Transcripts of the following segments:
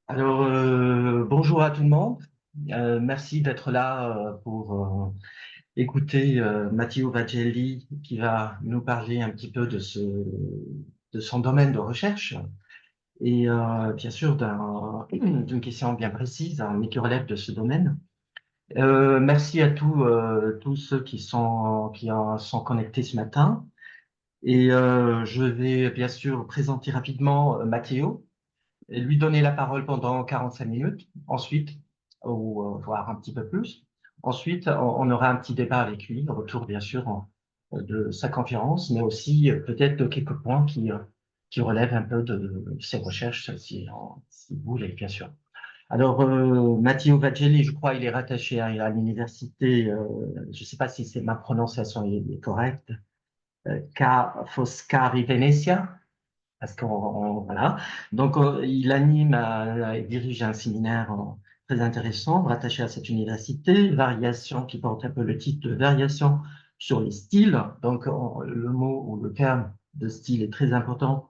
Bonjour à tout le monde. Merci d'être là pour écouter Matteo Vagelli qui va nous parler un petit peu de son domaine de recherche et bien sûr d'une question bien précise, hein, mais qui relève de ce domaine. Merci à tous ceux qui sont connectés ce matin. Et je vais bien sûr présenter rapidement Matteo et lui donner la parole pendant 45 minutes. Ensuite, ou voire un petit peu plus. Ensuite, on aura un petit débat avec lui, retour bien sûr de sa conférence, mais aussi peut-être de quelques points qui relèvent un peu de ses recherches, si vous voulez, bien sûr. Alors, Matteo Vagelli, je crois, il est rattaché à l'université, je ne sais pas si c'est ma prononciation est correcte, Ca' Foscari Venezia, parce voilà. Donc, il anime et dirige un séminaire très intéressant, rattaché à cette université, Variation, qui porte un peu le titre de Variation sur les styles. Donc, le mot ou le terme de style est très important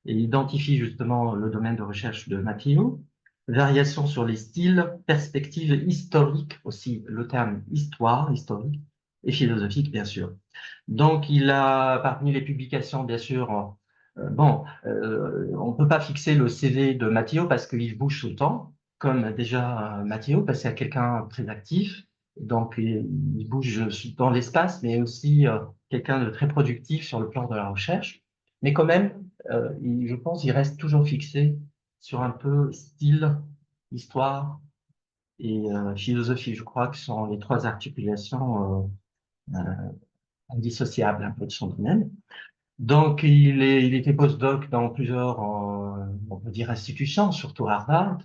et identifie justement le domaine de recherche de Matteo. Variation sur les styles, perspective historique aussi, le terme histoire, historique, et philosophique, bien sûr. Donc, il a, parmi les publications, bien sûr, on ne peut pas fixer le CV de Matteo parce qu'il bouge tout le temps, comme déjà Matteo, parce que c'est quelqu'un de très actif. Donc, il bouge dans l'espace, mais aussi quelqu'un de très productif sur le plan de la recherche. Mais quand même, je pense qu'il reste toujours fixé sur un peu style, histoire et philosophie. Je crois que ce sont les trois articulations indissociables un peu de son domaine. Donc, il était postdoc dans plusieurs, on peut dire, institutions, surtout Harvard.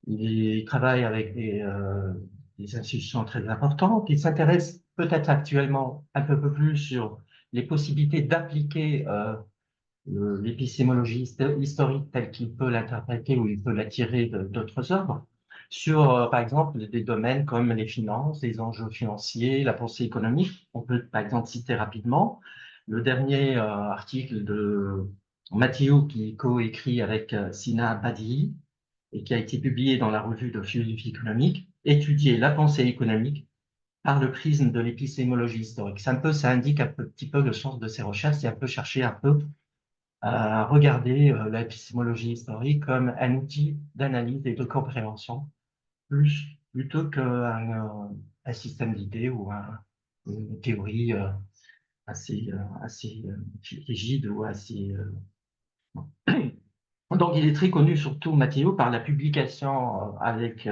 Il travaille avec des institutions très importantes. Il s'intéresse peut-être actuellement un peu plus sur les possibilités d'appliquer l'épistémologie historique telle qu'il peut l'interpréter ou il peut la tirer d'autres œuvres, sur, par exemple, des domaines comme les finances, les enjeux financiers, la pensée économique. On peut, par exemple, citer rapidement le dernier article de Mathieu qui coécrit avec Sina Badi et qui a été publié dans la revue de philosophie économique, étudier la pensée économique par le prisme de l'épistémologie historique. Ça indique petit peu le sens de ses recherches, c'est un peu chercher un peu à regarder l'épistémologie historique comme un outil d'analyse et de compréhension, plutôt qu'un système d'idées ou une théorie assez rigide ou assez... Donc, il est très connu, surtout Mathéo, par la publication avec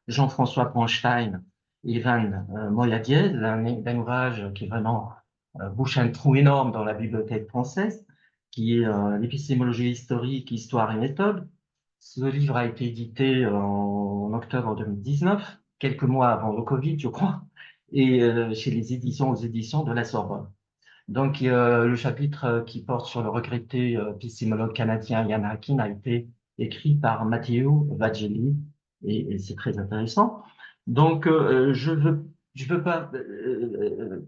Jean-François Bronstein et Ivan Moyadiel, d'un ouvrage qui est vraiment bouche un trou énorme dans la bibliothèque française, qui est l'épistémologie historique, histoire et méthode. Ce livre a été édité en octobre 2019, quelques mois avant le Covid, je crois, et chez les éditions aux éditions de la Sorbonne. Donc, le chapitre qui porte sur le regretté épistémologue canadien Ian Hakin a été écrit par Matteo Vagelli et c'est très intéressant. Donc, je veux pas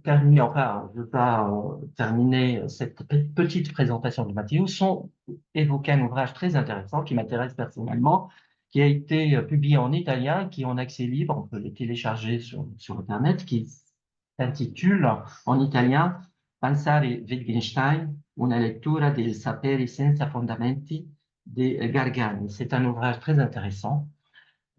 terminer, enfin, je veux pas terminer cette petite présentation de Matteo sans évoquer un ouvrage très intéressant qui m'intéresse personnellement, qui a été publié en italien, qui est en accès libre, on peut le télécharger sur Internet, qui s'intitule en italien Pensare Wittgenstein, una lettura del sapere senza fondamenti de Gargani. C'est un ouvrage très intéressant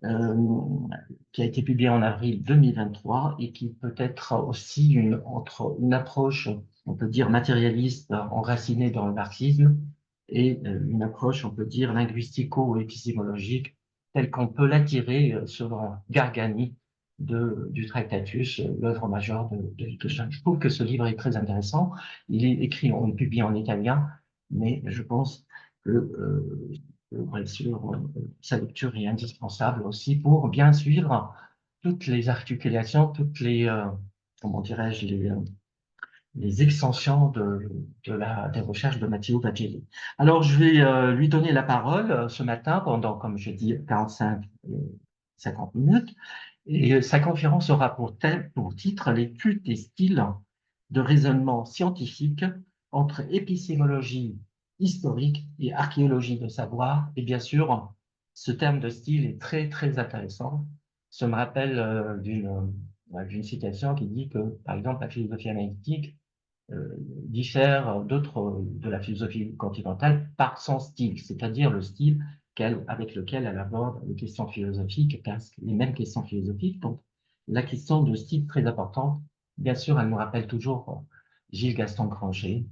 qui a été publié en avril 2023 et qui peut être aussi entre une approche, on peut dire, matérialiste enracinée dans le marxisme et une approche, on peut dire, linguistico-épistémologique telle qu'on peut l'attirer selon Gargani du Tractatus, l'œuvre majeure de Wittgenstein. Je trouve que ce livre est très intéressant. Il est écrit, on le publie en italien, mais je pense que bien sûr, sa lecture est indispensable aussi pour bien suivre toutes les articulations, comment dirais-je, les extensions des recherches de Matteo Vagelli. Alors, je vais lui donner la parole ce matin pendant, comme je dis, 45 50 minutes. Et sa conférence aura pour titre l'étude des styles de raisonnement scientifique entre épistémologie historique et archéologie de savoir, et bien sûr Ce terme de style est très, très intéressant. Ça me rappelle d'une citation qui dit que, par exemple, la philosophie analytique diffère de la philosophie continentale par son style, c'est-à-dire le style avec lequel elle aborde les questions philosophiques, les mêmes questions philosophiques. Donc, la question de style très importante. Bien sûr, elle nous rappelle toujours Gilles Gaston Granger,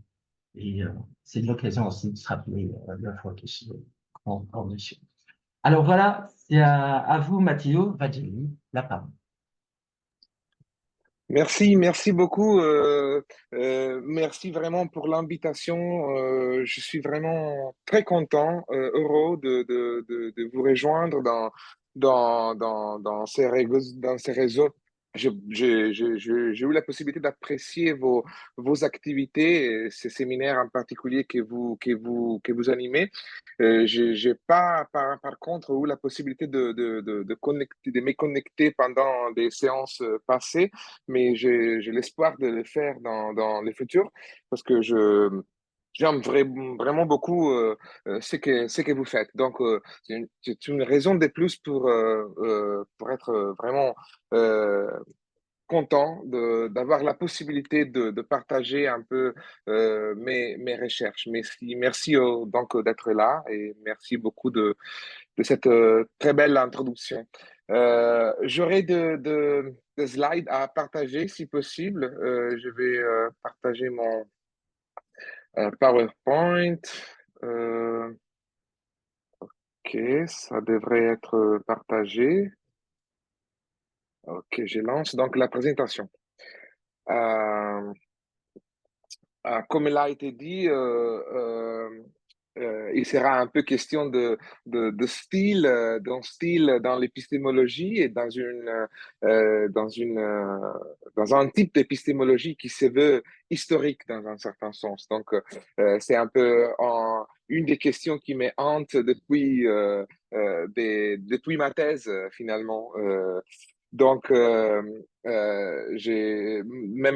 et c'est l'occasion aussi de se rappeler la fois que je suis en mission. Alors voilà, c'est à vous, Matteo Vageli, la parole. Merci beaucoup. Merci vraiment pour l'invitation. Je suis vraiment très content, heureux de vous rejoindre dans ces réseaux. J'ai eu la possibilité d'apprécier vos activités, et ces séminaires en particulier que vous animez. J'ai pas, par contre, eu la possibilité de me connecter pendant des séances passées, mais j'ai l'espoir de le faire dans le futur parce que j'aime vraiment beaucoup ce que vous faites. Donc, c'est une raison de plus pour être vraiment euh, content d'avoir la possibilité de partager un peu mes recherches. Merci donc d'être là et merci beaucoup de cette très belle introduction. J'aurai de slides à partager si possible. Je vais partager mon PowerPoint. Euh, ok, ça devrait être partagé. Ok, je lance donc la présentation. Euh, Comme il a été dit, il sera un peu question de style, d'un style dans l'épistémologie et dans dans un type d'épistémologie qui se veut historique dans un certain sens. Donc, c'est un peu une des questions qui me hante depuis ma thèse, finalement. Donc, même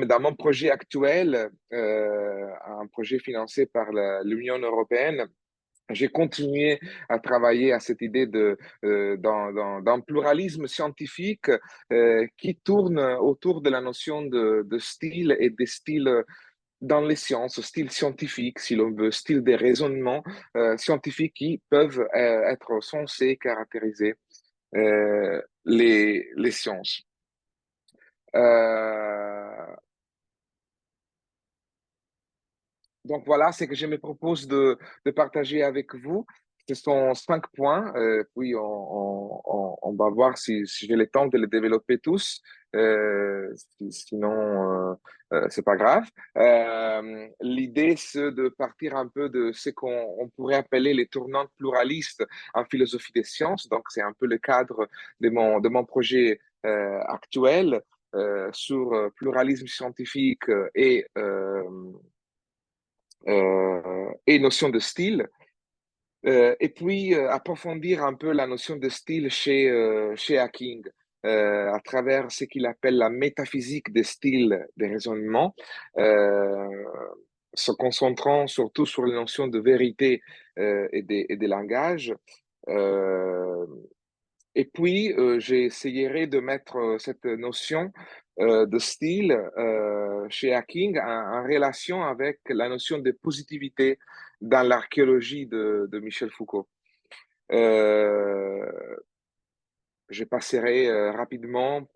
dans mon projet actuel, un projet financé par l'Union européenne, j'ai continué à travailler à cette idée d'un pluralisme scientifique qui tourne autour de la notion de style et des styles dans les sciences, style scientifique, si l'on veut, style des raisonnements scientifiques qui peuvent être censés caractériser les sciences. Euh, donc voilà, c'est que je me propose de partager avec vous. Ce sont 5 points, puis on va voir si j'ai le temps de les développer tous. Sinon, c'est pas grave. L'idée, c'est de partir un peu de ce qu'on pourrait appeler les tournants pluralistes en philosophie des sciences. Donc, c'est un peu le cadre de mon projet actuel sur pluralisme scientifique et notion de style. Et puis, approfondir un peu la notion de style chez Hacking à travers ce qu'il appelle la métaphysique des styles des raisonnements, euh, se concentrant surtout sur les notions de vérité et des langages. Euh, et puis, j'essayerai de mettre cette notion de style chez Hacking en relation avec la notion de positivité dans l'archéologie de Michel Foucault. Euh, je passerai rapidement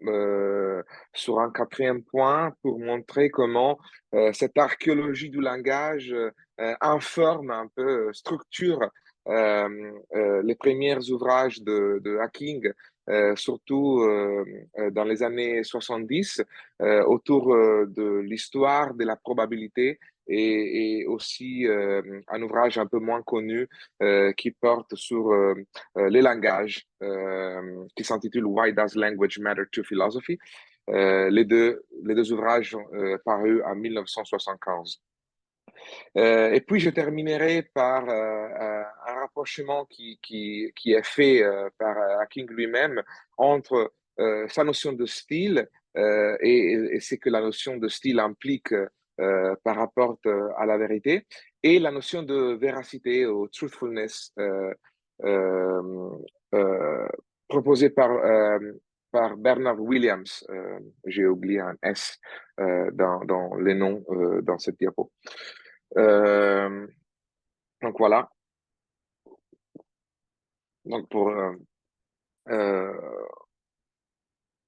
sur un quatrième point pour montrer comment cette archéologie du langage informe un peu, structure les premiers ouvrages de Hacking, surtout dans les années 70, autour de l'histoire de la probabilité et aussi un ouvrage un peu moins connu qui porte sur les langages, qui s'intitule Why Does Language Matter to Philosophy? Les deux ouvrages parus en 1975. Et puis, je terminerai par un rapprochement qui est fait par Hacking lui-même entre sa notion de style et ce que la notion de style implique par rapport à la vérité et la notion de véracité ou truthfulness euh, euh, proposé par Bernard Williams. J'ai oublié un S dans les noms dans cette diapo. Euh, donc voilà. Donc euh,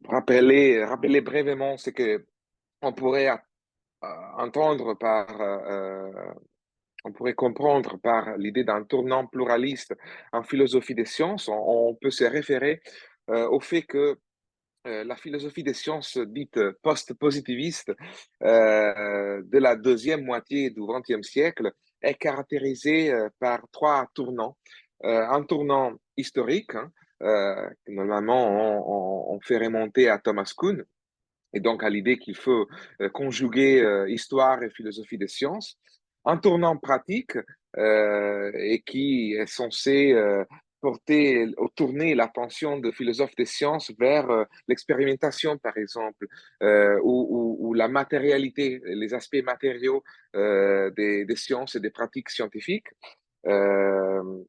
rappeler brièvement ce que on pourrait entendre on pourrait comprendre par l'idée d'un tournant pluraliste en philosophie des sciences. On peut se référer au fait que la philosophie des sciences dite post-positiviste de la deuxième moitié du XXe siècle est caractérisée par trois tournants. Un tournant historique, hein, que normalement on fait remonter à Thomas Kuhn, et donc à l'idée qu'il faut conjuguer histoire et philosophie des sciences. Un tournant pratique et qui est censé porter ou tourner l'attention de philosophes des sciences vers l'expérimentation, par exemple, ou la matérialité, les aspects matériaux des sciences et des pratiques scientifiques, euh,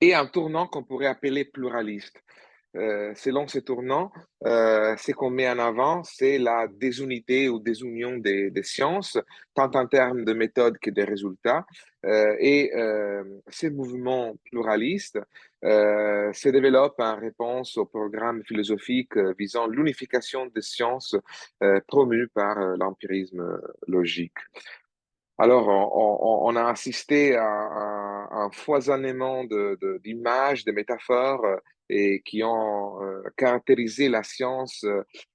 et un tournant qu'on pourrait appeler pluraliste. Selon ce tournant, ce qu'on met en avant, c'est la désunité ou désunion des sciences, tant en termes de méthode que des résultats. Ces mouvements pluralistes se développent en réponse au programme philosophique visant l'unification des sciences promu par l'empirisme logique. Alors, on a assisté à un foisonnement d'images, de métaphores, et qui ont caractérisé la science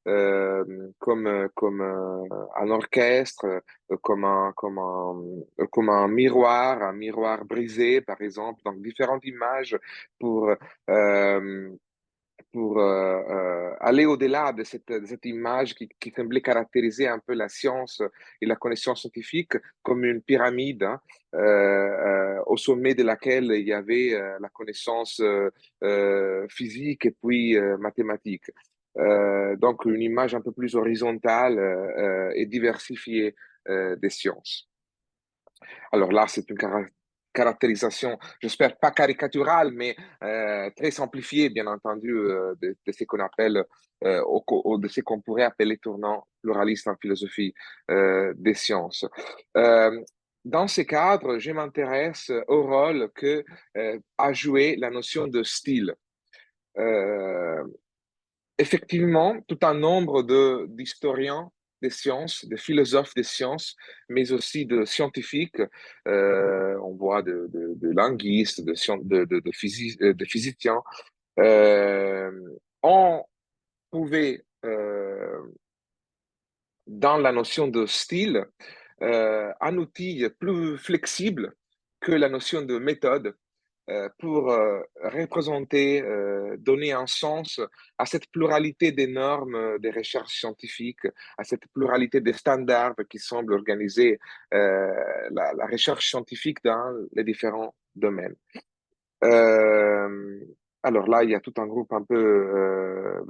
comme un orchestre, comme un miroir brisé, par exemple. Donc, différentes images pour euh, aller au-delà de cette image qui semblait caractériser un peu la science et la connaissance scientifique comme une pyramide, hein, au sommet de laquelle il y avait la connaissance physique et puis mathématique. Donc une image un peu plus horizontale et diversifiée des sciences. Alors là, c'est une caractérisation, j'espère pas caricaturale, mais très simplifiée, bien entendu, de ce qu'on appelle, ou de ce qu'on pourrait appeler tournant pluraliste en philosophie des sciences. Euh, dans ce cadre, je m'intéresse au rôle que a joué la notion de style. Euh, Effectivement, tout un nombre d'historiens des sciences, de philosophes des sciences, mais aussi de scientifiques, on voit de linguistes, de physiciens, euh, ont trouvé dans la notion de style un outil plus flexible que la notion de méthode pour représenter, donner un sens à cette pluralité des normes des recherches scientifiques, à cette pluralité des standards qui semblent organiser la recherche scientifique dans les différents domaines. Euh, alors là, il y a tout un groupe un peu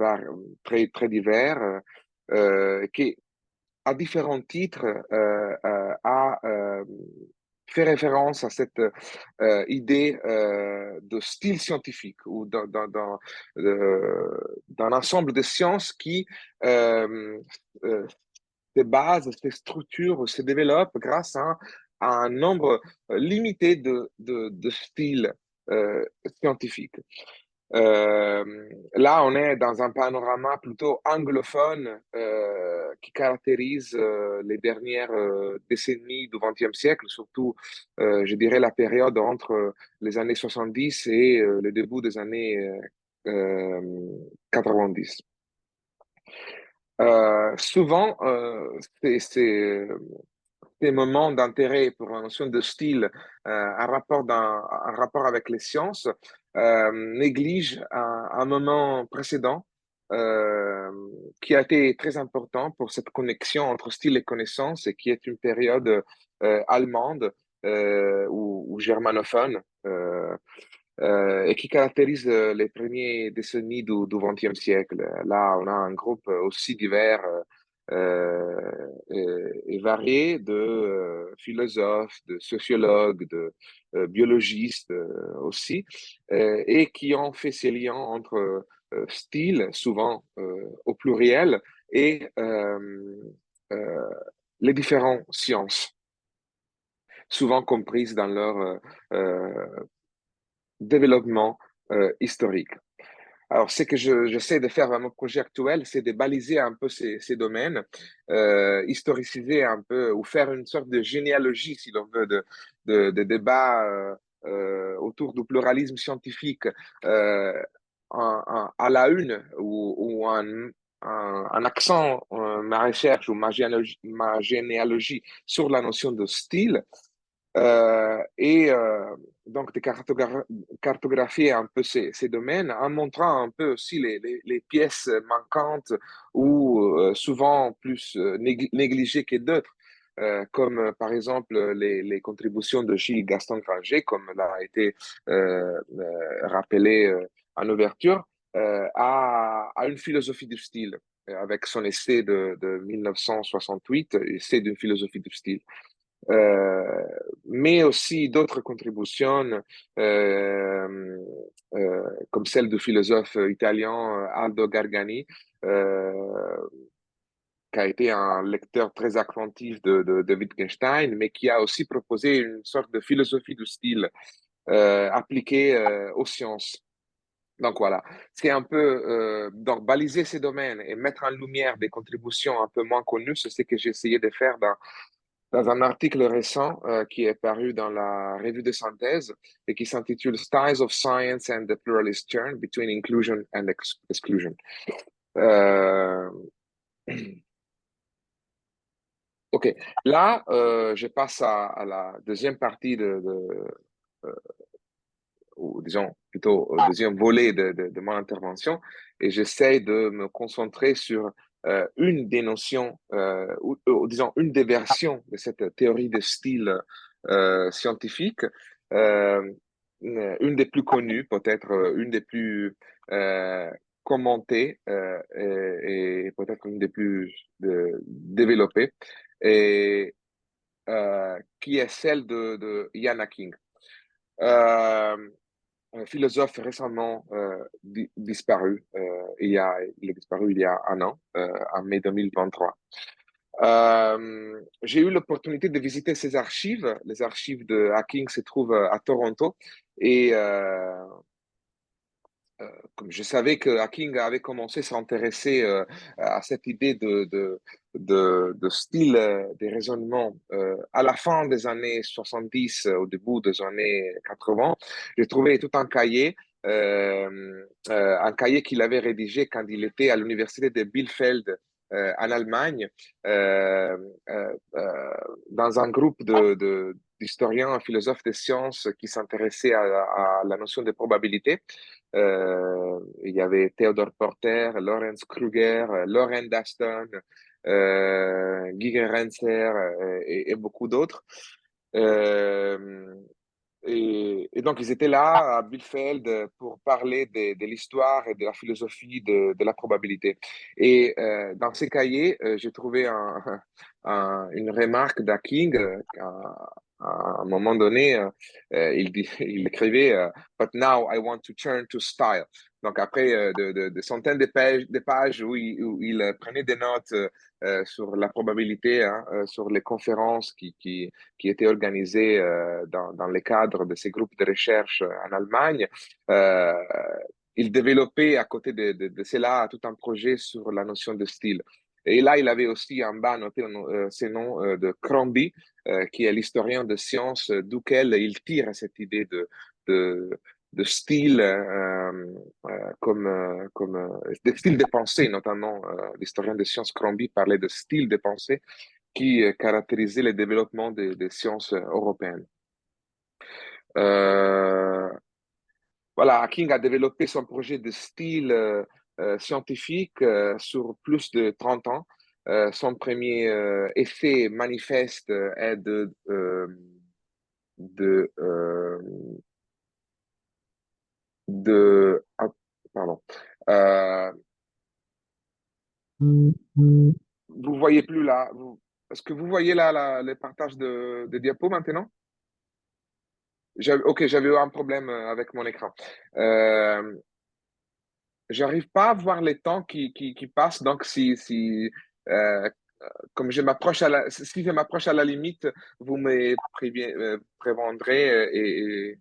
très divers qui, à différents titres, a fait référence à cette idée de style scientifique ou d'un ensemble de sciences qui euh, euh, se base, se structure, se développe grâce à un nombre limité de styles scientifiques. Là, on est dans un panorama plutôt anglophone qui caractérise les dernières décennies du XXe siècle, surtout, je dirais, la période entre les années 70 et le début des années 90. Souvent, ces moments d'intérêt pour la notion de style un rapport avec les sciences néglige un moment précédent euh, qui a été très important pour cette connexion entre style et connaissance et qui est une période allemande ou germanophone et qui caractérise les premières décennies du XXe siècle. Là, on a un groupe aussi divers et varié de philosophes, de sociologues, de biologistes aussi, et qui ont fait ces liens entre style, souvent au pluriel, et euh, les différentes sciences, souvent comprises dans leur développement historique. Alors, ce que j'essaie de faire dans mon projet actuel, c'est de baliser un peu ces domaines, historiciser un peu, ou faire une sorte de généalogie, si l'on veut, de débats autour du pluralisme scientifique euh, à la une, ou un accent, ma recherche ou ma généalogie sur la notion de style, et donc de cartographier un peu ces domaines en montrant un peu aussi les pièces manquantes ou souvent plus négligées que d'autres, comme par exemple les contributions de Gilles Gaston Granger, comme l'a été rappelé en ouverture, à une philosophie du style, avec son essai de 1968, essai d'une philosophie du style. Euh, mais aussi d'autres contributions comme celle du philosophe italien Aldo Gargani, qui a été un lecteur très attentif de Wittgenstein, mais qui a aussi proposé une sorte de philosophie du style appliquée aux sciences. Donc voilà, c'est un peu donc baliser ces domaines et mettre en lumière des contributions un peu moins connues, c'est ce que j'ai essayé de faire dans un article récent qui est paru dans la revue de synthèse et qui s'intitule Styles of Science and the Pluralist Turn Between Inclusion and Exclusion. Euh, ok, là, je passe à la deuxième partie euh, ou disons plutôt au deuxième volet de mon intervention, et j'essaie de me concentrer sur une des notions, ou disons une des versions de cette théorie de style scientifique, euh, une des plus connues, peut-être une des plus commentées et peut-être une des plus développées, et qui est celle de Ian Hacking. Euh, un philosophe récemment disparu. Il est disparu il y a un an, en mai 2023. J'ai eu l'opportunité de visiter ses archives. Les archives de Hacking se trouvent à Toronto. Et comme je savais que Hacking avait commencé à s'intéresser à cette idée de style des raisonnements à la fin des années 70, au début des années 80, j'ai trouvé tout un cahier qu'il avait rédigé quand il était à l'université de Bielefeld en Allemagne, euh, euh, dans un groupe d'historiens, philosophes des sciences qui s'intéressaient à la notion de probabilité. Il y avait Theodor Porter, Lawrence Kruger, Lauren Daston, Guy Renzer et beaucoup d'autres. Euh, et donc, ils étaient là à Bielefeld pour parler de l'histoire et de la philosophie de la probabilité. Et dans ces cahiers, j'ai trouvé une remarque d'Hacking. À un moment donné, il écrivait But now I want to turn to style. Donc, après de centaines de pages où il prenait des notes sur la probabilité, hein, sur les conférences qui étaient organisées dans le cadre de ces groupes de recherche en Allemagne. Euh, il développait à côté de cela tout un projet sur la notion de style. Et là, il avait aussi en bas noté ce nom de Crombie, qui est l'historien de sciences duquel il tire cette idée de, de style de style de pensée, notamment l'historien de sciences Crombie parlait de style de pensée qui caractérisait le développement des sciences européennes. Euh, voilà, King a développé son projet de style scientifique sur plus de 30 ans. Son premier effet manifeste est de, euh, ah, pardon. Euh, vous voyez plus là. Est-ce que vous voyez là le partage de diapos maintenant? Ok, j'avais eu un problème avec mon écran. Euh, J'arrive pas à voir les temps qui passent. Donc, euh, comme je m'approche si je m'approche à la limite, vous me préviendrez et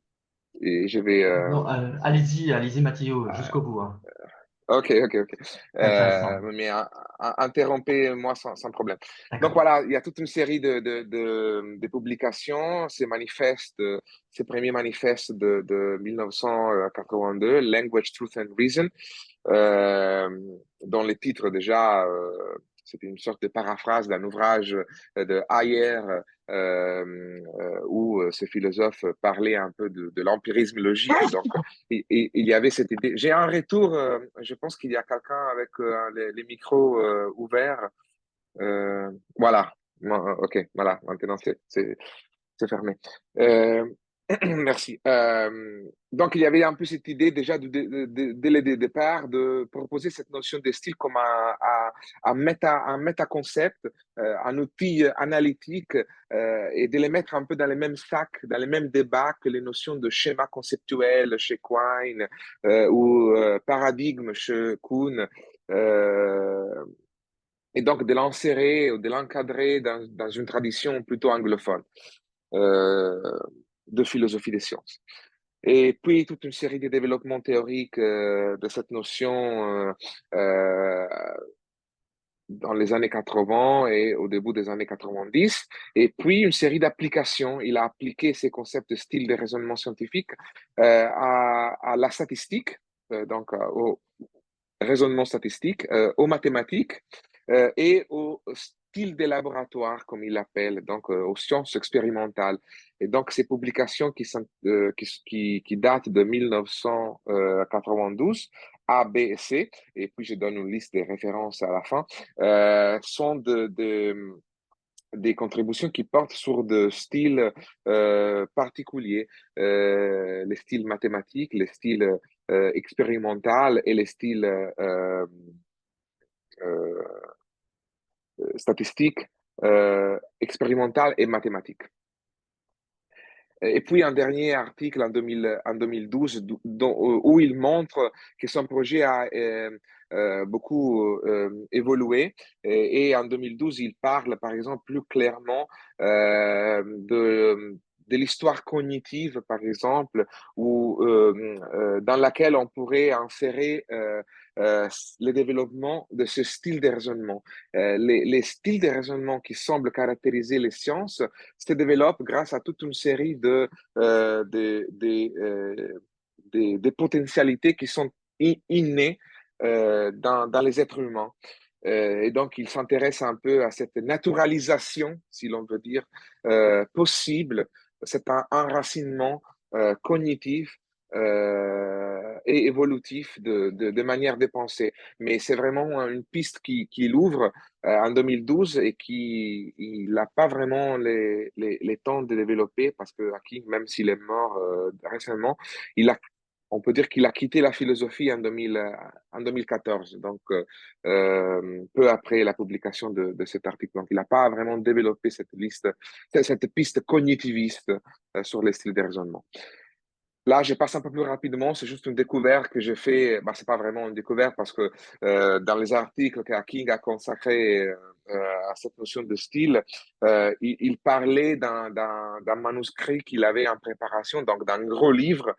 je vais. Non, allez-y, allez-y, Mathieu, jusqu'au bout, hein. Ok, ok, ok. C'est intéressant. Mais interrompez-moi sans problème. Donc D'accord. voilà, il y a toute une série de publications, ces manifestes, ces premiers manifestes de 1982, Language, Truth and Reason, euh, dont les titres déjà, c'était une sorte de paraphrase d'un ouvrage de Ayer, où ce philosophe parlait un peu de l'empirisme logique. Donc, il y avait cette idée. J'ai un retour, je pense qu'il y a quelqu'un avec les micros ouverts. Voilà. Ok, voilà, maintenant c'est fermé. Euh, Merci. Donc, il y avait un peu cette idée déjà dès le départ de proposer cette notion de style comme un méta-concept, un outil analytique et de les mettre un peu dans les mêmes sacs, dans les mêmes débats que les notions de schéma conceptuel chez Quine ou paradigme chez Kuhn. Euh, et donc, de l'insérer ou de l'encadrer dans une tradition plutôt anglophone euh, de philosophie des sciences. Et puis, toute une série de développements théoriques de cette notion euh, dans les années 80 et au début des années 90. Et puis, une série d'applications. Il a appliqué ces concepts de style de raisonnement scientifique à la statistique, donc au raisonnement statistique, aux mathématiques et au style des laboratoires, comme il l'appelle, donc aux sciences expérimentales. Et donc, ces publications qui datent de 1992, A, B et C, et puis je donne une liste des références à la fin, sont des contributions qui portent sur des styles particuliers, les styles mathématiques, les styles expérimental et les styles euh, statistiques, expérimental et mathématiques. Et puis un dernier article en 2012 où il montre que son projet a beaucoup évolué. Et en 2012, il parle, par exemple, plus clairement de l'histoire cognitive, par exemple, dans laquelle on pourrait insérer le développement de ce style de raisonnement. Les styles de raisonnement qui semblent caractériser les sciences se développe grâce à toute une série de potentialités qui sont innées dans les êtres humains. Et donc, il s'intéresse un peu à cette naturalisation, si l'on veut dire, possible, cet enracinement cognitif et évolutif de manière de penser. Mais c'est vraiment une piste qui ouvre en 2012 et qui il n'a pas vraiment les temps de développer parce que Hacking, même s'il est mort récemment, il a, on peut dire qu'il a quitté la philosophie en 2014, donc peu après la publication de cet article. Donc, il n'a pas vraiment développé cette piste cognitiviste sur les styles de raisonnement. Là, je passe un peu plus rapidement. C'est juste une découverte que j'ai fait. Bah, c'est pas vraiment une découverte parce que dans les articles que King a consacrés à cette notion de style, il parlait d'un manuscrit qu'il avait en préparation, donc d'un gros livre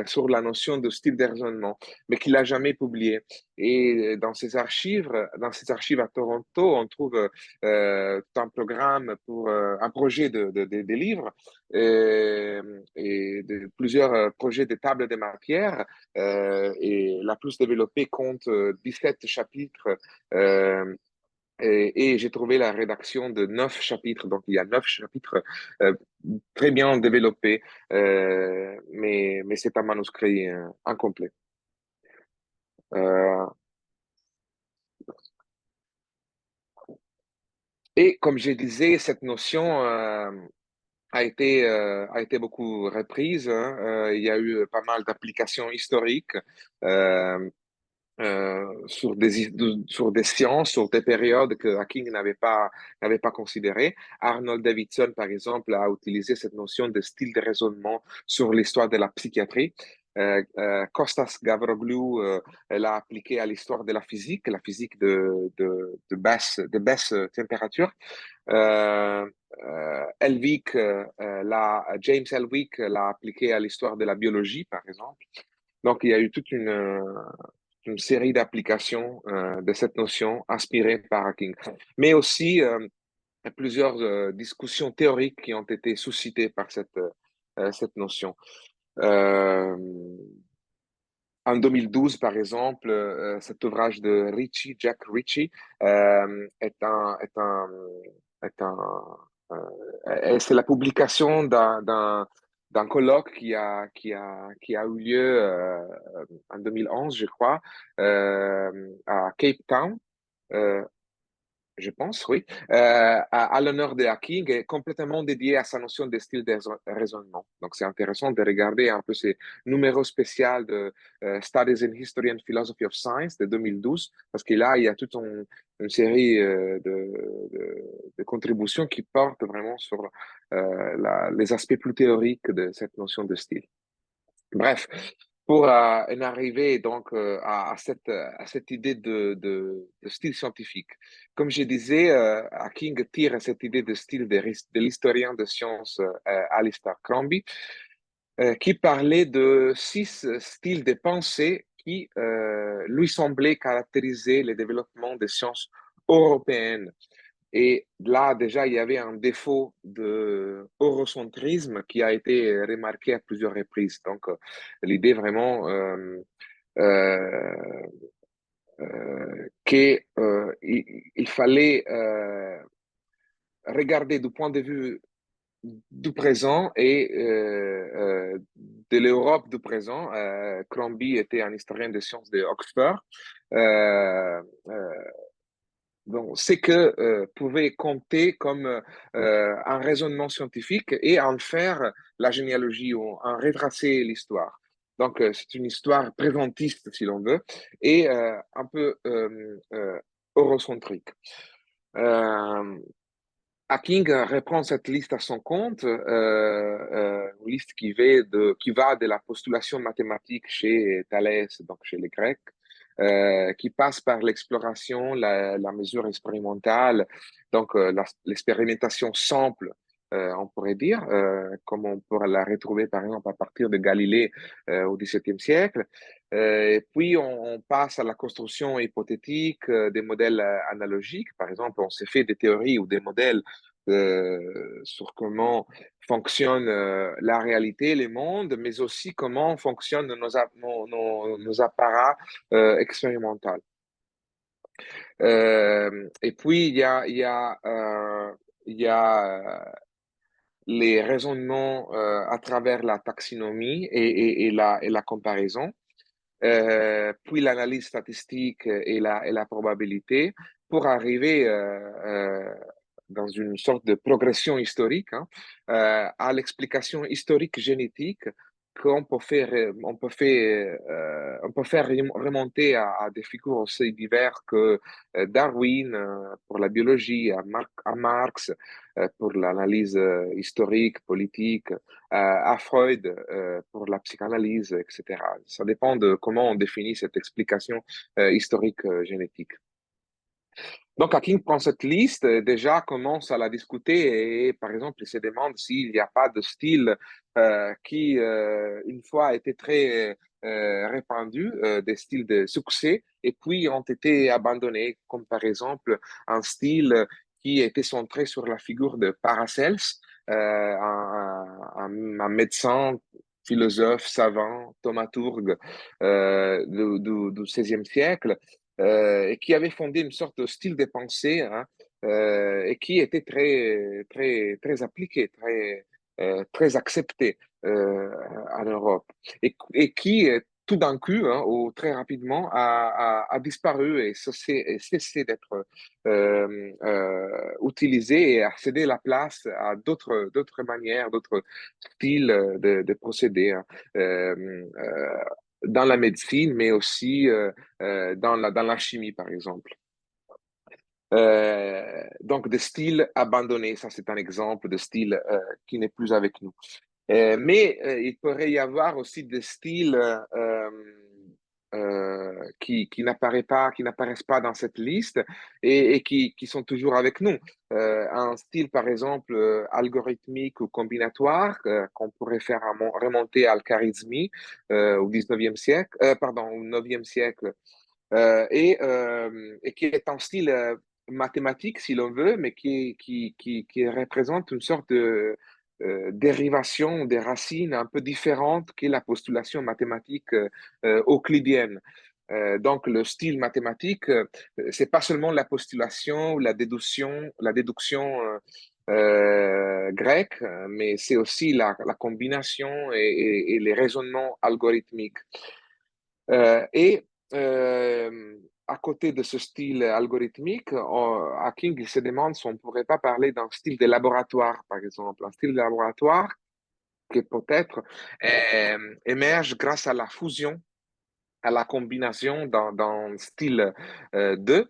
sur la notion de style de raisonnement, mais qu'il n'a jamais publié. Et dans ses archives à Toronto, on trouve tout un programme pour un projet de livres et de plusieurs projets de tables de matière. Et la plus développée compte 17 chapitres. Et j'ai trouvé la rédaction de 9 chapitres. Donc, il y a 9 chapitres euh, très bien développés, mais c'est un manuscrit incomplet. Euh, et comme je disais, cette notion a été beaucoup reprise, hein. Il y a eu pas mal d'applications historiques. Euh, sur des sciences, sur des périodes que Hacking n'avait pas considérées. Arnold Davidson, par exemple, a utilisé cette notion de style de raisonnement sur l'histoire de la psychiatrie. Kostas Gavroglou l'a appliqué à l'histoire de la physique de basse température. Euh, James Elwick l'a appliqué à l'histoire de la biologie, par exemple. Donc, il y a eu toute une série d'applications de cette notion inspirée par Hacking. Mais aussi plusieurs discussions théoriques qui ont été suscitées par cette notion. Euh, En 2012, par exemple, cet ouvrage de Jack Ritchie, est un, c'est la publication d'un colloque qui a eu lieu en 2011, je crois, à Cape Town. Euh, je pense, oui, à l'honneur de Hacking est complètement dédié à sa notion de style de raisonnement. Donc, c'est intéressant de regarder un peu ces numéros spéciaux de Studies in History and Philosophy of Science de 2012, parce que là, il y a toute une série de contributions qui portent vraiment sur les aspects plus théoriques de cette notion de style. Bref, pour en arriver donc à cette idée de style scientifique. Comme je disais, Hacking tire cette idée de style de l'historien de sciences Alistair Crombie, qui parlait de 6 styles de pensée qui lui semblaient caractériser le développement des sciences européennes. Et là, déjà, il y avait un défaut de eurocentrisme qui a été remarqué à plusieurs reprises. Donc, l'idée vraiment euh, qu'il fallait regarder du point de vue du présent et de l'Europe du présent. Crombie était un historien des sciences de Oxford. Euh, euh, Donc, c'est que pouvait compter comme un raisonnement scientifique et en faire la généalogie ou en retracer l'histoire. Donc, c'est une histoire présentiste, si l'on veut, et un peu eurocentrique. Euh, Hacking reprend cette liste à son compte, une liste qui va de la postulation mathématique chez Thalès, donc chez les Grecs, qui passe par l'exploration, la mesure expérimentale, donc l'expérimentation simple, on pourrait dire, comme on pourrait la retrouver par exemple à partir de Galilée au XVIIe siècle. Et puis on passe à la construction hypothétique des modèles analogiques. Par exemple, on s'est fait des théories ou des modèles sur comment fonctionne la réalité, les mondes, mais aussi comment fonctionnent nos apparats expérimentaux. Et puis, il y a les raisonnements à travers la taxonomie et la comparaison, puis l'analyse statistique et la probabilité pour arriver dans une sorte de progression historique à l'explication historique génétique on peut faire remonter à des figures aussi diverses que Darwin pour la biologie, à Marx pour l'analyse historique, politique, à Freud pour la psychanalyse, etc. Ça dépend de comment on définit cette explication historique génétique. Donc, Hacking prend cette liste, déjà commence à la discuter et, par exemple, il se demande s'il n'y a pas de style qui, une fois, a été très répandu, des styles de succès, et puis ont été abandonnés, comme par exemple un style qui était centré sur la figure de Paracels, un médecin, philosophe, savant, thaumaturge du XVIe siècle et qui avait fondé une sorte de style de pensée hein, et qui était très appliqué, très accepté en Europe et qui tout d'un coup hein, ou très rapidement a disparu et cessé d'être utilisé et a cédé la place à d'autres manières, d'autres styles de procéder. Hein. dans la médecine, mais aussi dans la chimie, par exemple. Donc, des styles abandonnés, ça c'est un exemple de style qui n'est plus avec nous. Mais il pourrait y avoir aussi des styles qui n'apparaissent pas dans cette liste et qui sont toujours avec nous. Un style, par exemple, algorithmique ou combinatoire, qu'on pourrait faire remonter à l'algorithmie au 19e siècle, pardon, au 9e siècle, et qui est un style mathématique, si l'on veut, mais qui représente une sorte de dérivation des racines un peu différente qu'est la postulation mathématique euclidienne. Donc, le style mathématique, c'est pas seulement la postulation ou la déduction grecque, mais c'est aussi la combinaison et les raisonnements algorithmiques. Et à côté de ce style algorithmique, Hacking il se demande si on ne pourrait pas parler d'un style de laboratoire, par exemple. Un style de laboratoire qui peut-être émerge grâce à la fusion, à la combinaison d'un style 2,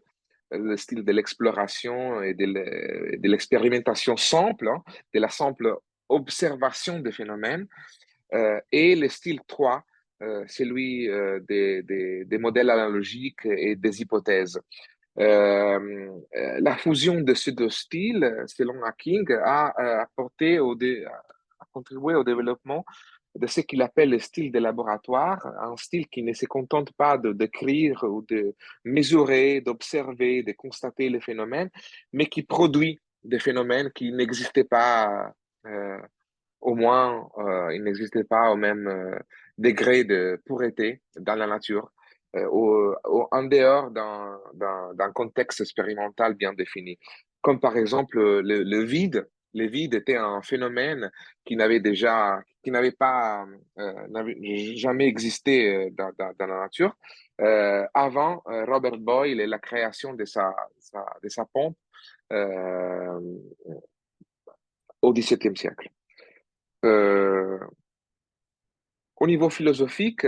le style de l'exploration et de l'expérimentation simple, hein, de la simple observation des phénomènes, et le style 3, celui des modèles analogiques et des hypothèses. La fusion de ces deux styles, selon Hacking, a contribué au développement de ce qu'il appelle le style de laboratoire, un style qui ne se contente pas de d'écrire ou de mesurer, d'observer, de constater les phénomènes, mais qui produit des phénomènes qui n'existaient pas euh, au moins, il n'existait pas au même degré de pureté dans la nature, en dehors d'un contexte expérimental bien défini. Comme par exemple le vide. Le vide était un phénomène qui n'avait pas, n'avait jamais existé dans la nature avant Robert Boyle et la création de de sa pompe euh, au XVIIe siècle. Euh, Au niveau philosophique,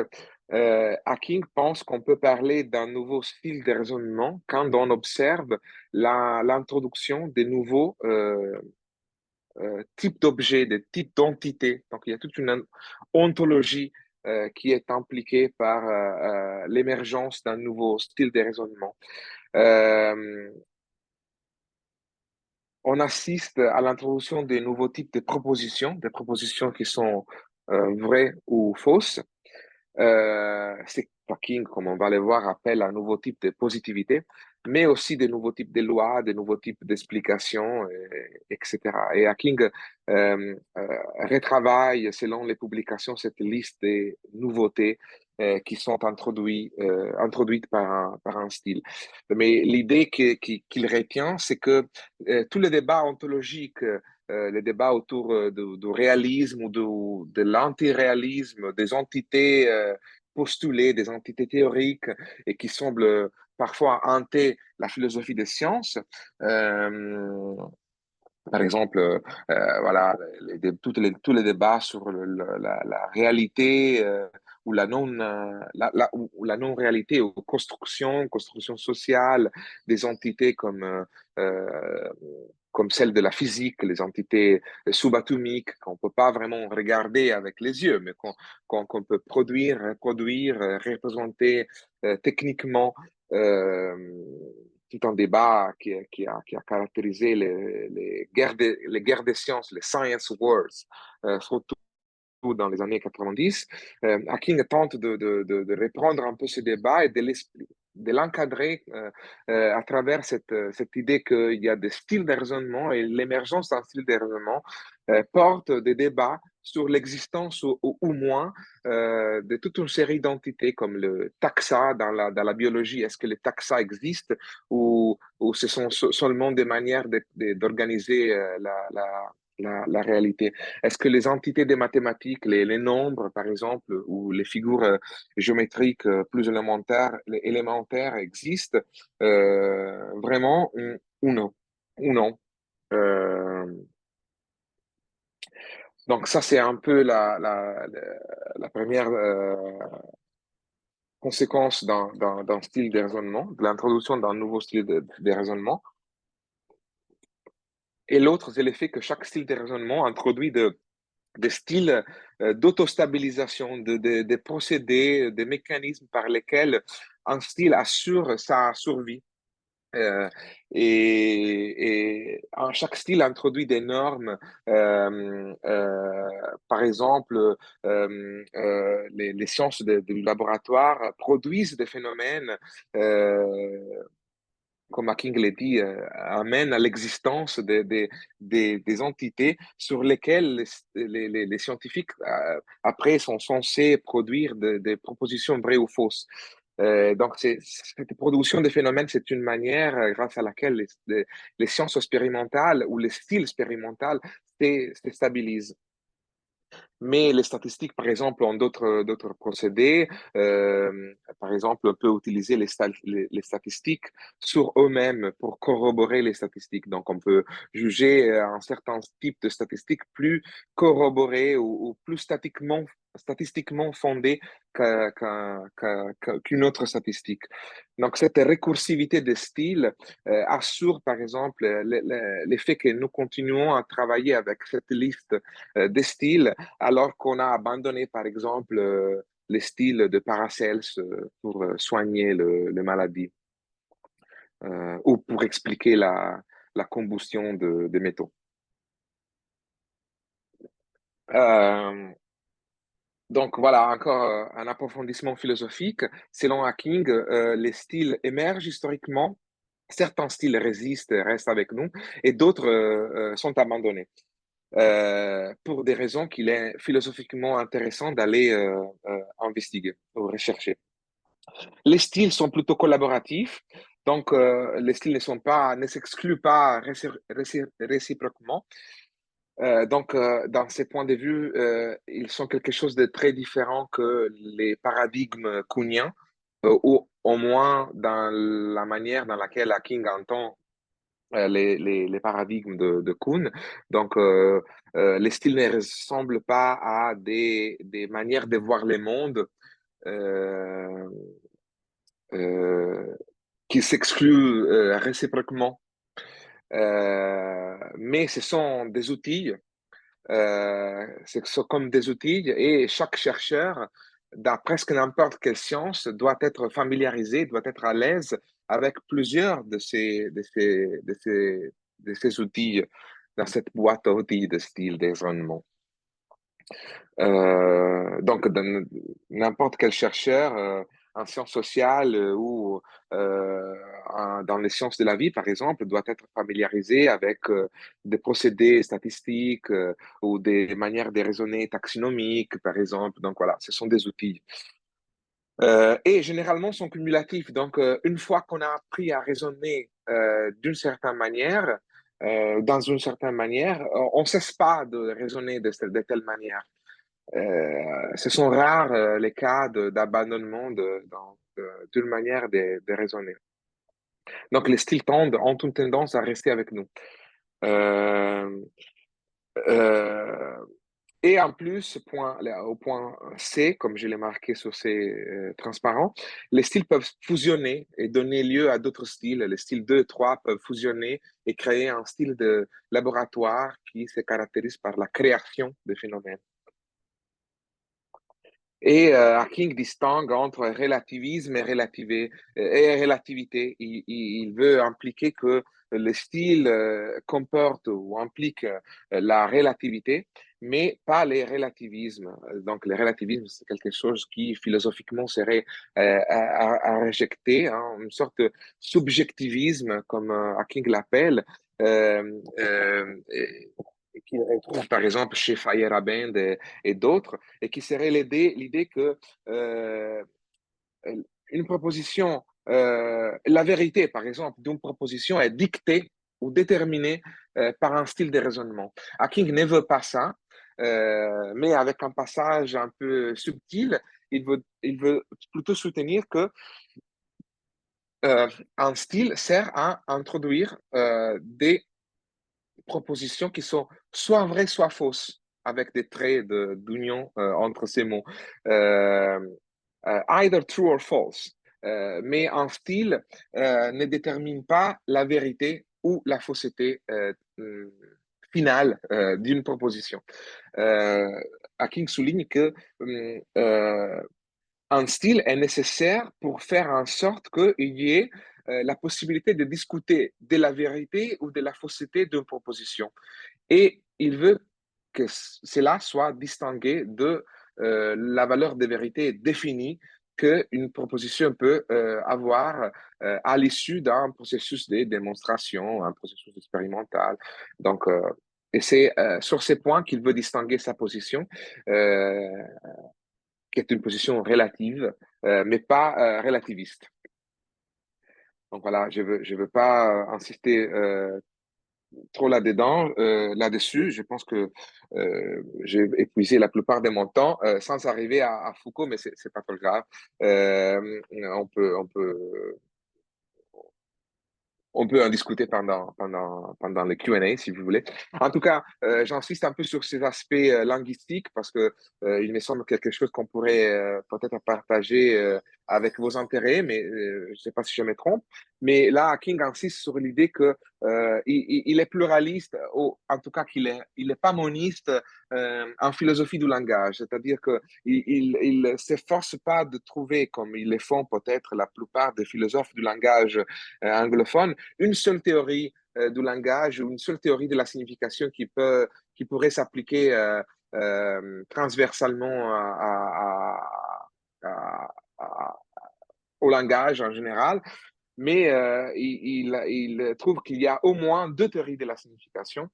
Hacking pense qu'on peut parler d'un nouveau style de raisonnement quand on observe l'introduction des nouveaux types d'objets, des types d'entités. Donc, il y a toute une ontologie qui est impliquée par l'émergence d'un nouveau style de raisonnement. Euh, on assiste à l'introduction des nouveaux types de propositions, des propositions qui sont vraies ou fausses. C'est King, comme on va le voir, appelle un nouveau type de positivité, mais aussi des nouveaux types de lois, des nouveaux types d'explications, etc. Et Hacking retravaille, selon les publications, cette liste des nouveautés qui sont introduites par un style. Mais l'idée qu'il retient, c'est que tous les débats ontologiques, les débats autour du réalisme ou de l'antiréalisme, des entités postulées, des entités théoriques et qui semblent parfois hanter la philosophie des sciences. Euh, Par exemple, voilà, tous les débats sur la réalité ou ou la non-réalité ou construction sociale des entités euh, comme celle de la physique, les entités subatomiques qu'on ne peut pas vraiment regarder avec les yeux, mais qu'on peut produire, reproduire, représenter techniquement. Euh, Tout un débat qui a caractérisé les guerres des sciences, les science wars, surtout dans les années 90. Hacking tente de reprendre un peu ce débat et de l'encadrer à travers cette idée qu'il y a des styles de raisonnement et l'émergence d'un style de raisonnement porte des débats sur l'existence ou moins de toute une série d'entités comme le taxa dans la biologie. Est-ce que les taxa existent ou ce sont seulement des manières d'organiser la réalité? Est-ce que les entités des mathématiques, les nombres, par exemple, ou les figures géométriques plus élémentaires existent vraiment ou non? Ou non? Euh, donc ça, c'est un peu la première conséquence d'un style de raisonnement, de l'introduction d'un nouveau style de raisonnement. Et l'autre, c'est l'effet que chaque style de raisonnement introduit des styles d'autostabilisation, des procédés, des mécanismes par lesquels un style assure sa survie. Euh, chaque style introduit des normes. Par exemple, les sciences du laboratoire produisent des phénomènes, comme Hacking l'a dit, amènent à l'existence des entités sur lesquelles les scientifiques, après, sont censés produire des propositions vraies ou fausses. Donc, cette production de phénomènes, c'est une manière grâce à laquelle les sciences expérimentales ou les styles expérimentaux se stabilisent. Mais les statistiques, par exemple, ont d'autres procédés. Par exemple, on peut utiliser les statistiques sur eux-mêmes pour corroborer les statistiques. Donc, on peut juger un certain type de statistiques plus corroboré ou plus statistiquement fondé qu'une autre statistique. Donc, cette récursivité des styles assure, par exemple, l'effet que nous continuons à travailler avec cette liste des styles alors qu'on a abandonné, par exemple, les styles de Paracels pour soigner le maladie ou pour expliquer la combustion des métaux. Euh, donc voilà, encore un approfondissement philosophique. Selon Hacking, les styles émergent historiquement. Certains styles résistent, restent avec nous, et d'autres sont abandonnés. Pour des raisons qu'il est philosophiquement intéressant d'aller investiguer ou rechercher. Les styles sont plutôt collaboratifs, donc les styles ne s'excluent pas réciproquement. Donc, dans ces points de vue, ils sont quelque chose de très différent que les paradigmes kuhniens, ou au moins dans la manière dans laquelle King entend les paradigmes de Kuhn. Donc, les styles ne ressemblent pas à des manières de voir le monde euh, euh, qui s'excluent réciproquement. Mais ce sont des outils, ce sont comme des outils et chaque chercheur, dans presque n'importe quelle science, doit être familiarisé, doit être à l'aise avec plusieurs de ces outils dans cette boîte à outils de style des rendements. Donc, n'importe quel chercheur en sciences sociales ou dans les sciences de la vie, par exemple, doit être familiarisé avec des procédés statistiques ou des manières de raisonner taxonomiques, par exemple. Donc, voilà, ce sont des outils. Et généralement, sont cumulatifs. Donc, une fois qu'on a appris à raisonner dans une certaine manière, on ne cesse pas de raisonner de telle manière. Ce sont rares les cas d'abandonnement d'une manière de raisonner. Donc, les styles ont une tendance à rester avec nous. Euh, euh, et en plus, au point C, comme je l'ai marqué sur ces transparents, les styles peuvent fusionner et donner lieu à d'autres styles. Les styles 2 et 3 peuvent fusionner et créer un style de laboratoire qui se caractérise par la création de phénomènes. Et Hacking distingue entre relativisme et relativité. Il veut impliquer que le style comporte ou implique la relativité, mais pas les relativismes. Donc, le relativisme, c'est quelque chose qui philosophiquement serait à rejeter, hein, une sorte de subjectivisme, comme Hacking l'appelle. Euh, euh, qu'il retrouve par exemple chez Feyerabend et d'autres, et qui serait l'idée que euh, une proposition, la vérité par exemple d'une proposition est dictée ou déterminée par un style de raisonnement. Hacking ne veut pas ça, mais avec un passage un peu subtil, il veut plutôt soutenir que un style sert à introduire des propositions qui sont soit vraies, soit fausses, avec des traits d'union entre ces mots. En either true or false. Mais un style ne détermine pas la vérité ou la fausseté finale d'une proposition. Hacking souligne que un style est nécessaire pour faire en sorte qu'il y ait la possibilité de discuter de la vérité ou de la fausseté d'une proposition. Et il veut que cela soit distingué de la valeur de vérité définie qu'une proposition peut avoir à l'issue d'un processus de démonstration, un processus expérimental. Donc, et c'est sur ces points qu'il veut distinguer sa position, qui est une position relative, mais pas relativiste. Donc voilà, je veux pas insister trop là-dedans, là-dessus. Je pense que j'ai épuisé la plupart de mon temps sans arriver à Foucault, mais c'est pas trop grave. On peut on peut en discuter pendant le Q&A, si vous voulez. En tout cas, j'insiste un peu sur ces aspects linguistiques parce que il me semble quelque chose qu'on pourrait peut-être partager avec vos intérêts, mais je ne sais pas si je me trompe. Mais là, King insiste sur l'idée que il est pluraliste, ou en tout cas il est pas moniste en philosophie du langage, c'est-à-dire que il s'efforce pas de trouver, comme ils le font peut-être la plupart des philosophes du langage anglophones, une seule théorie du langage ou une seule théorie de la signification qui pourrait s'appliquer transversalement au langage en général, mais il trouve qu'il y a au moins deux théories de la signification.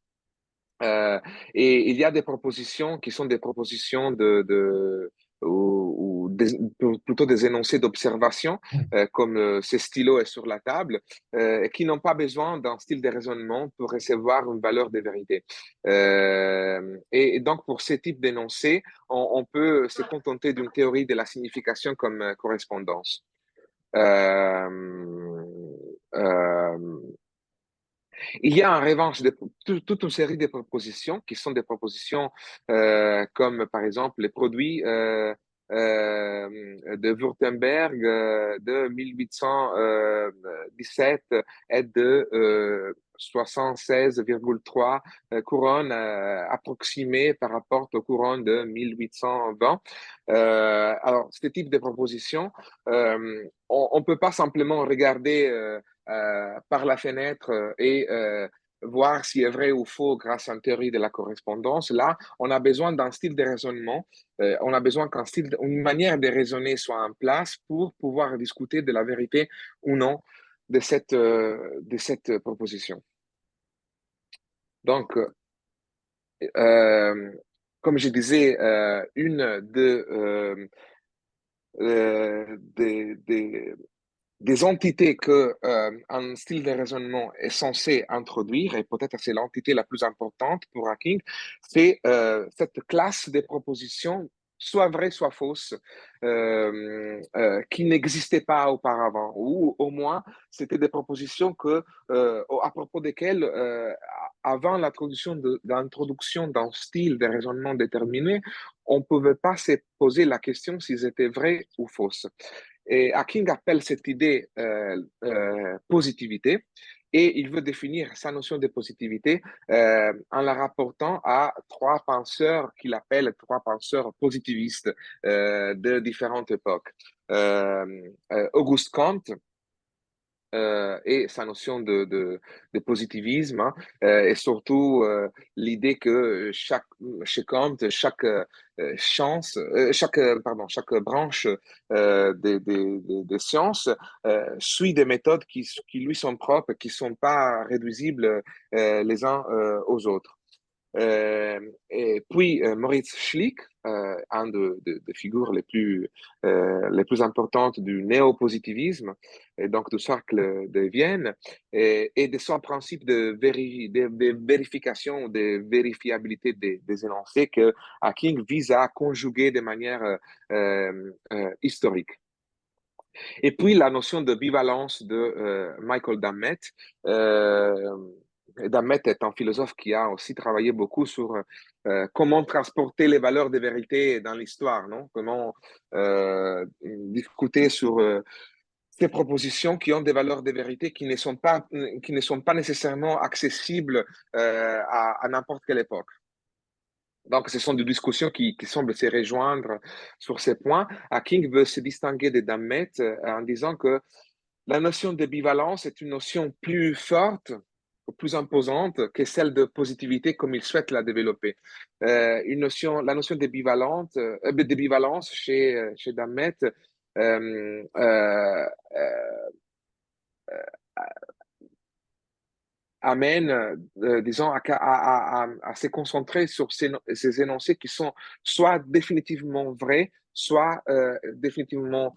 Euh, et il y a des propositions qui sont des propositions plutôt des énoncés d'observation, comme ce stylo est sur la table, et qui n'ont pas besoin d'un style de raisonnement pour recevoir une valeur de vérité. Et donc, pour ce type d'énoncé, on peut se contenter d'une théorie de la signification comme correspondance. Euh, euh, il y a en revanche toute une série de propositions qui sont des propositions comme par exemple les produits de Württemberg de 1817 et de 76,3 couronnes approximées par rapport aux couronnes de 1820. Alors, ce type de proposition, on ne peut pas simplement regarder par la fenêtre et voir si est vrai ou faux grâce à une théorie de la correspondance. Là, on a besoin d'un style de raisonnement, on a besoin une manière de raisonner soit en place pour pouvoir discuter de la vérité ou non de cette proposition. Donc, comme je disais, une des entités que un style de raisonnement est censé introduire, et peut-être c'est l'entité la plus importante pour Hacking, c'est cette classe de propositions, soit vraies, soit fausses, qui n'existaient pas auparavant, ou au moins c'était des propositions à propos desquelles, avant l'introduction d'un style de raisonnement déterminé, on ne pouvait pas se poser la question s'ils étaient vrais ou fausses. Et Hacking appelle cette idée positivité et il veut définir sa notion de positivité en la rapportant à trois penseurs qu'il appelle trois penseurs positivistes de différentes époques. Auguste Comte, et sa notion de positivisme, hein, et surtout l'idée que chez Kant, chaque branche des sciences suit des méthodes qui lui sont propres, qui ne sont pas réduisibles les uns aux autres. Et puis Moritz Schlick, un des figures les plus importantes du néopositivisme, et donc du cercle de Vienne, et de son principe de vérification, de vérifiabilité des énoncés que Hacking vise à conjuguer de manière historique. Et puis la notion de bivalence de Michael Dammett, Damet est un philosophe qui a aussi travaillé beaucoup sur comment transporter les valeurs de vérité dans l'histoire, non? Comment discuter sur ces propositions qui ont des valeurs de vérité qui ne sont pas nécessairement accessibles à n'importe quelle époque. Donc, ce sont des discussions qui semblent se rejoindre sur ces points. Hacking veut se distinguer de Damet en disant que la notion de bivalence est une notion plus forte, plus imposante que celle de positivité comme il souhaite la développer. La notion de bivalence chez Damet euh, euh, euh, amène, disons, à se concentrer sur ces énoncés qui sont soit définitivement vrais, soit définitivement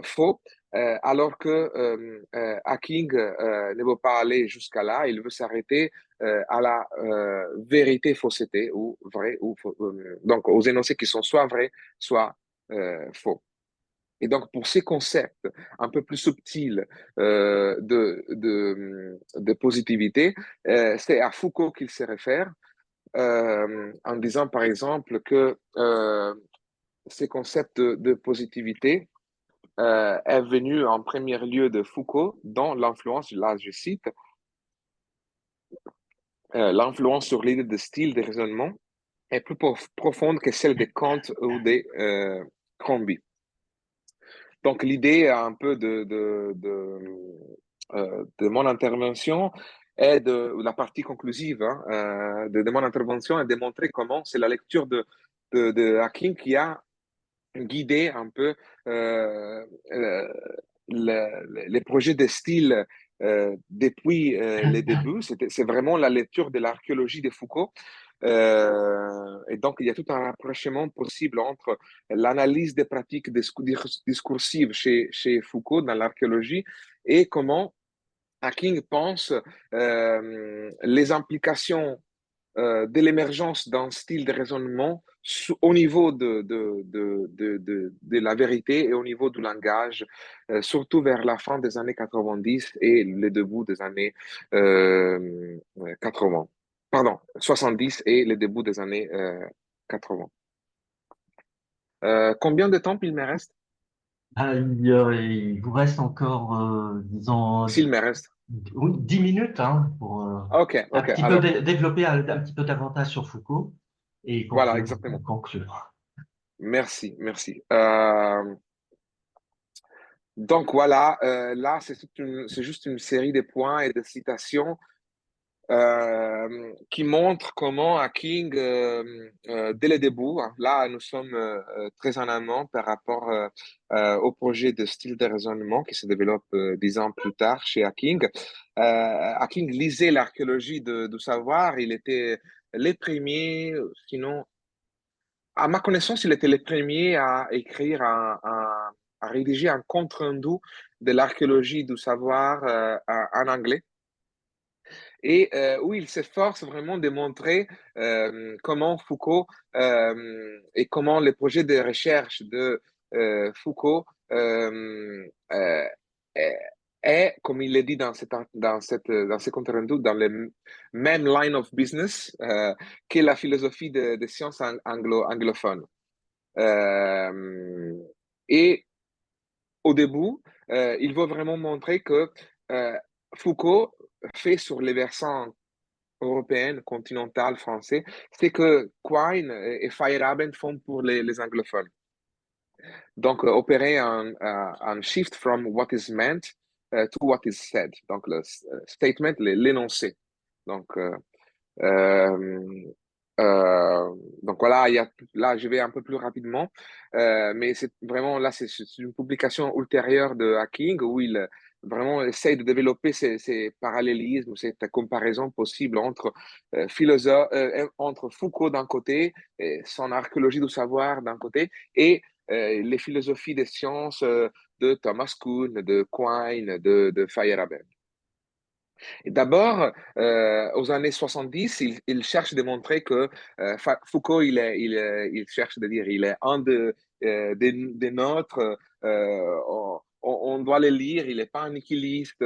faux, alors que Hacking ne veut pas aller jusqu'à là, il veut s'arrêter à la vérité-fausseté, ou vrai ou faux, donc aux énoncés qui sont soit vrais, soit faux. Et donc, pour ces concepts un peu plus subtils de positivité, c'est à Foucault qu'il se réfère en disant, par exemple, que ces concepts de positivité est venu en premier lieu de Foucault, dont l'influence, là je cite, l'influence sur l'idée de style de raisonnement est plus profonde que celle de Kant ou de Crombie. Donc, l'idée un peu de mon intervention est la partie conclusive de mon intervention est de montrer comment c'est la lecture de Hacking qui a guidé un peu euh, les projets de style depuis les débuts. C'est vraiment la lecture de l'archéologie de Foucault. Et donc, il y a tout un rapprochement possible entre l'analyse des pratiques discursives chez Foucault dans l'archéologie et comment Hacking pense les implications de l'émergence d'un style de raisonnement au niveau de la vérité et au niveau du langage, surtout vers la fin des années 90 et le début des années 80. Pardon, 70 et le début des années 80. Combien de temps il me reste? Ah, il vous reste encore, disons, S'il me reste. oui, 10 minutes hein, pour Ok, un ok. petit peu Alors, développer un petit peu davantage sur Foucault et voilà, conclure. exactement. conclure. Merci, merci. Donc voilà, là, c'est juste une série de points et de citations qui montrent comment Hacking, dès le début, hein, là, nous sommes très en amont par rapport au projet de style de raisonnement qui se développe 10 ans plus tard chez Hacking. Hacking lisait l'archéologie du savoir, il était les premiers, sinon, à ma connaissance, il était le premier à écrire, à rédiger un compte-rendu de l'archéologie du savoir en anglais et où il s'efforce vraiment de montrer comment Foucault et comment les projets de recherche de Foucault est, comme il le dit dans ce compte rendu, dans le même line of business que la philosophie des sciences anglophones. Euh, et au début, il veut vraiment montrer que euh, Foucault fait sur les versants européenne, continentale, français, c'est que Quine et Feyerabend font pour les anglophones. Donc, opérer un shift from what is meant to what is said. Donc, le statement, l'énoncé. Donc, euh, donc voilà, là, je vais un peu plus rapidement, mais c'est vraiment là, c'est une publication ultérieure de Hacking où il vraiment essaye de développer ces parallélismes, cette comparaison possible entre entre Foucault d'un côté, et son archéologie du savoir d'un côté, et les philosophies des sciences de Thomas Kuhn, de Quine, de Feyerabend. D'abord, aux années 70, il cherche à démontrer que Foucault, il cherche à dire, il est un des nôtres. on doit le lire, il n'est pas un nihiliste,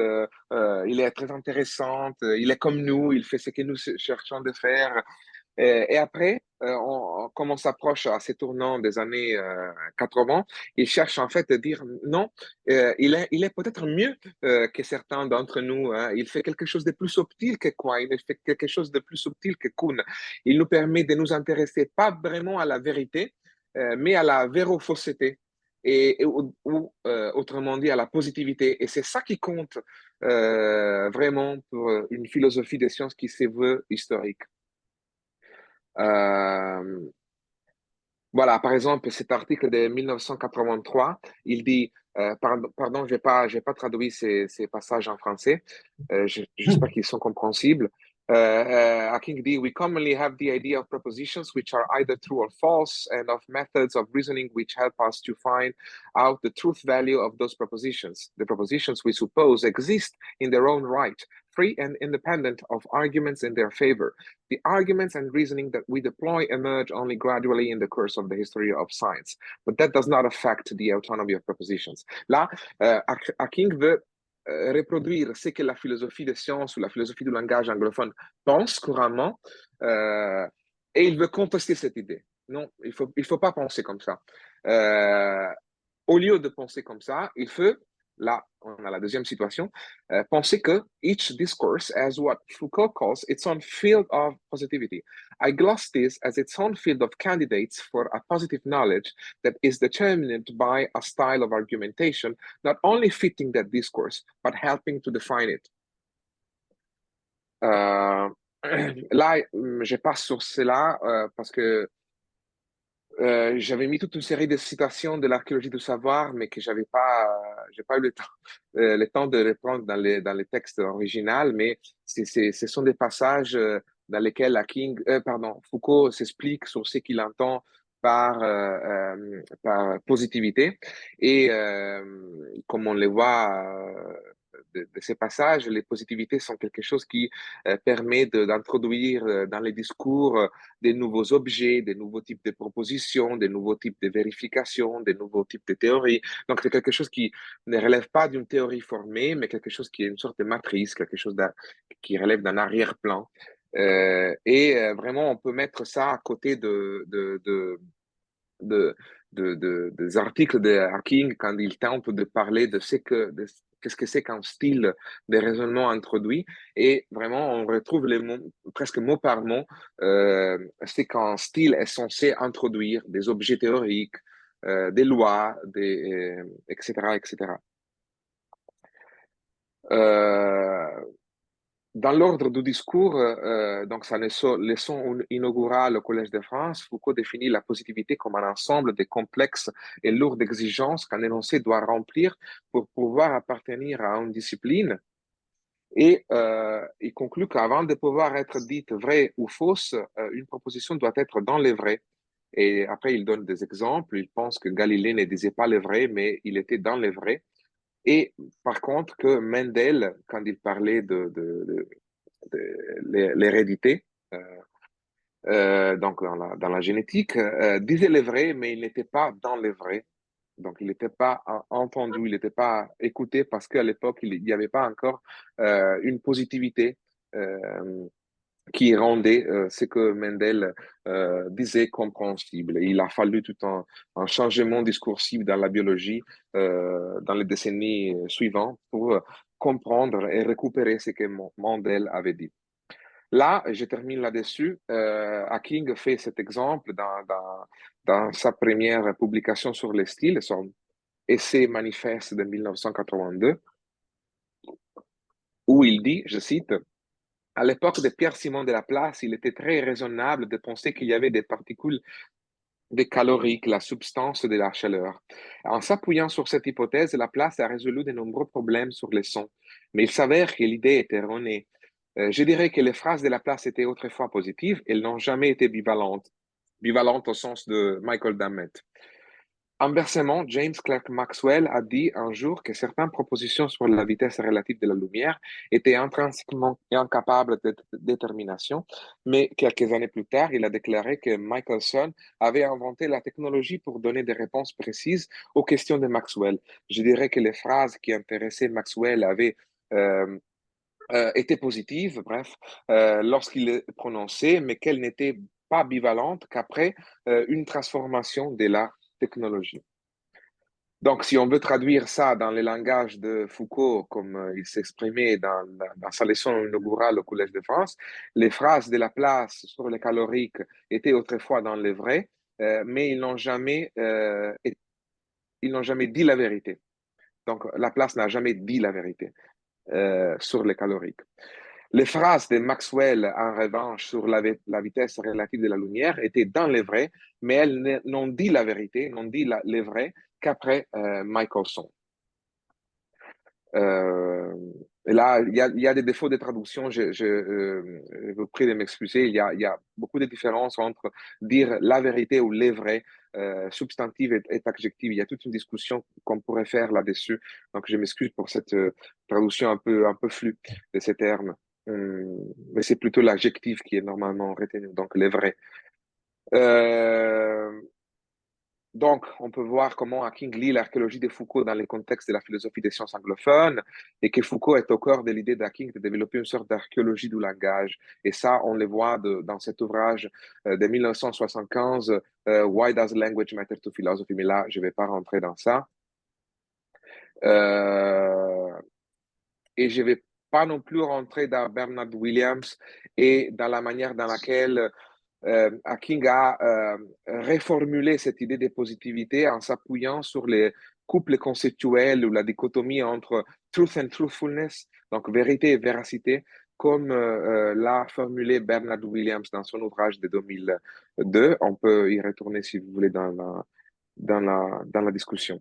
il est très intéressant, il est comme nous, il fait ce que nous cherchons de faire. Et après, comme on s'approche à ces tournants des années 80, il cherche en fait à dire non, il est peut-être mieux que certains d'entre nous. Hein. Il fait quelque chose de plus subtil que quoi? Il fait quelque chose de plus subtil que Kuhn. Il nous permet de nous intéresser pas vraiment à la vérité, mais à la vérofausseté. Autrement dit, à la positivité. Et c'est ça qui compte vraiment pour une philosophie des sciences qui se veut historique. Euh, voilà, par exemple, cet article de 1983, il dit, pardon, j'ai pas traduit ces passages en français, j'espère qu'ils sont compréhensibles. King dit, we commonly have the idea of propositions which are either true or false, and of methods of reasoning which help us to find out the truth value of those propositions. The propositions we suppose exist in their own right, free and independent of arguments in their favor. The arguments and reasoning that we deploy emerge only gradually in the course of the history of science, but that does not affect the autonomy of propositions. Là, Hacking veut reproduire ce que la philosophie des sciences ou la philosophie du langage anglophone pense couramment, et il veut contester cette idée. Non, il faut pas penser comme ça. Au lieu de penser comme ça, il faut, là, on a la deuxième situation, penser que each discourse has what Foucault calls its own field of positivity. I gloss this as its own field of candidates for a positive knowledge that is determined by a style of argumentation, not only fitting that discourse, but helping to define it. Là, je passe sur cela parce que j'avais mis toute une série de citations de l'archéologie du savoir, mais que j'ai pas eu le temps de reprendre dans les textes originaux, mais ce sont des passages dans lesquels Foucault s'explique sur ce qu'il entend par positivité. Et comme on le voit de ces passages, les positivités sont quelque chose qui permet d'introduire dans les discours des nouveaux objets, des nouveaux types de propositions, des nouveaux types de vérifications, des nouveaux types de théories. Donc, c'est quelque chose qui ne relève pas d'une théorie formée, mais quelque chose qui est une sorte de matrice, quelque chose qui relève d'un arrière-plan. Vraiment, on peut mettre ça à côté de, des articles de Hacking quand il tente de parler de qu'est-ce que c'est qu'un style de raisonnement introduit. Et vraiment, on retrouve les mots, presque mot par mot, c'est qu'un style est censé introduire des objets théoriques, des lois, etc., etc. Dans l'ordre du discours, donc sa leçon inaugurale au Collège de France, Foucault définit la positivité comme un ensemble de complexes et lourdes exigences qu'un énoncé doit remplir pour pouvoir appartenir à une discipline. Et il conclut qu'avant de pouvoir être dite vraie ou fausse, une proposition doit être dans les vrais. Et après, il donne des exemples. Il pense que Galilée ne disait pas le vrai, mais il était dans les vrais. Et par contre, que Mendel, quand il parlait de l'hérédité, donc dans la génétique, disait le vrai, mais il n'était pas dans le vrai. Donc, il n'était pas entendu, il n'était pas écouté parce qu'à l'époque, il n'y avait pas encore une positivité qui rendait ce que Mendel disait compréhensible. Et il a fallu tout un changement discursif dans la biologie dans les décennies suivantes pour comprendre et récupérer ce que Mendel avait dit. Là, je termine là-dessus. Hacking fait cet exemple dans sa première publication sur les styles, son essai manifeste de 1982, où il dit, je cite, à l'époque de Pierre-Simon de Laplace, il était très raisonnable de penser qu'il y avait des particules des caloriques, la substance de la chaleur. En s'appuyant sur cette hypothèse, Laplace a résolu de nombreux problèmes sur les sons. Mais il s'avère que l'idée est erronée. Je dirais que les phrases de Laplace étaient autrefois positives, elles n'ont jamais été bivalentes. Bivalentes au sens de Michael Dammett. Inversement, James Clerk Maxwell a dit un jour que certaines propositions sur la vitesse relative de la lumière étaient intrinsèquement incapables de détermination, mais quelques années plus tard, il a déclaré que Michelson avait inventé la technologie pour donner des réponses précises aux questions de Maxwell. Je dirais que les phrases qui intéressaient Maxwell avaient euh, été positives, bref, lorsqu'il les prononçait, mais qu'elles n'étaient pas bivalentes qu'après une transformation de la technologie. Donc, si on veut traduire ça dans le langage de Foucault, comme il s'exprimait dans sa leçon inaugurale au Collège de France, les phrases de Laplace sur les caloriques étaient autrefois dans le vrai, mais ils n'ont jamais dit la vérité. Donc, Laplace n'a jamais dit la vérité sur les caloriques. Les phrases de Maxwell, en revanche, sur la vitesse relative de la lumière étaient dans les vrais, mais elles n'ont dit la vérité, n'ont dit les vrais qu'après Michelson. Euh, et là, il y a des défauts de traduction. Je vous prie de m'excuser. Il y a beaucoup de différences entre dire la vérité ou les vrais, substantif et adjectif. Il y a toute une discussion qu'on pourrait faire là-dessus. Donc, je m'excuse pour cette traduction un peu floue de ces termes. Mais c'est plutôt l'adjectif qui est normalement retenu, donc les vrais. Euh, donc, on peut voir comment Hacking lit l'archéologie de Foucault dans le contexte de la philosophie des sciences anglophones et que Foucault est au cœur de l'idée d'Hacking de développer une sorte d'archéologie du langage. Et ça, on le voit dans cet ouvrage de 1975, Why Does Language Matter to Philosophy? Mais là, je ne vais pas rentrer dans ça. Euh, et je ne vais pas non plus rentrer dans Bernard Williams et dans la manière dans laquelle Hacking a reformulé cette idée de positivité en s'appuyant sur les couples conceptuels ou la dichotomie entre truth and truthfulness, donc vérité et véracité, comme l'a formulé Bernard Williams dans son ouvrage de 2002. On peut y retourner si vous voulez dans la discussion.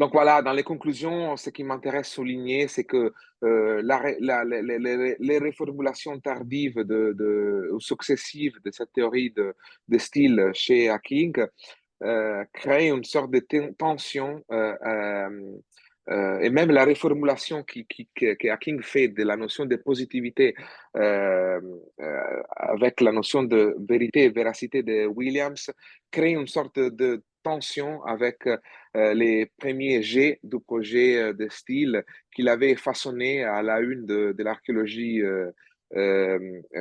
Donc voilà, dans les conclusions, ce qui m'intéresse souligner, c'est que les reformulations tardives ou successives de cette théorie de style chez Hacking créent une sorte de tension et même la reformulation que Hacking fait de la notion de positivité avec la notion de vérité et véracité de Williams crée une sorte de tension avec les premiers jets du projet de style qu'il avait façonné à la une de l'archéologie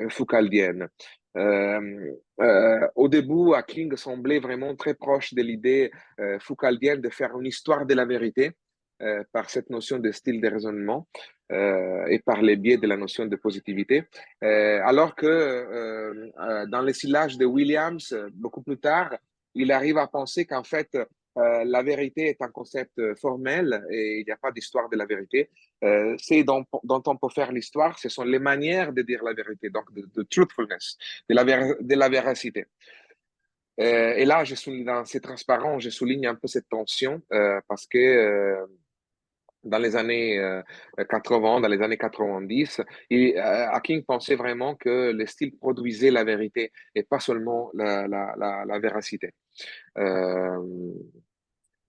foucaldienne. Au début, Hacking semblait vraiment très proche de l'idée foucaldienne de faire une histoire de la vérité par cette notion de style de raisonnement et par les biais de la notion de positivité. Alors que dans les syllages de Williams, beaucoup plus tard, il arrive à penser qu'en fait, la vérité est un concept formel et il n'y a pas d'histoire de la vérité. C'est dont on peut faire l'histoire, ce sont les manières de dire la vérité, donc de truthfulness, de la véracité. Et là, dans ces transparents, je souligne un peu cette tension parce que dans les années 80, dans les années 90, Hacking pensait vraiment que le style produisait la vérité et pas seulement la véracité. Euh,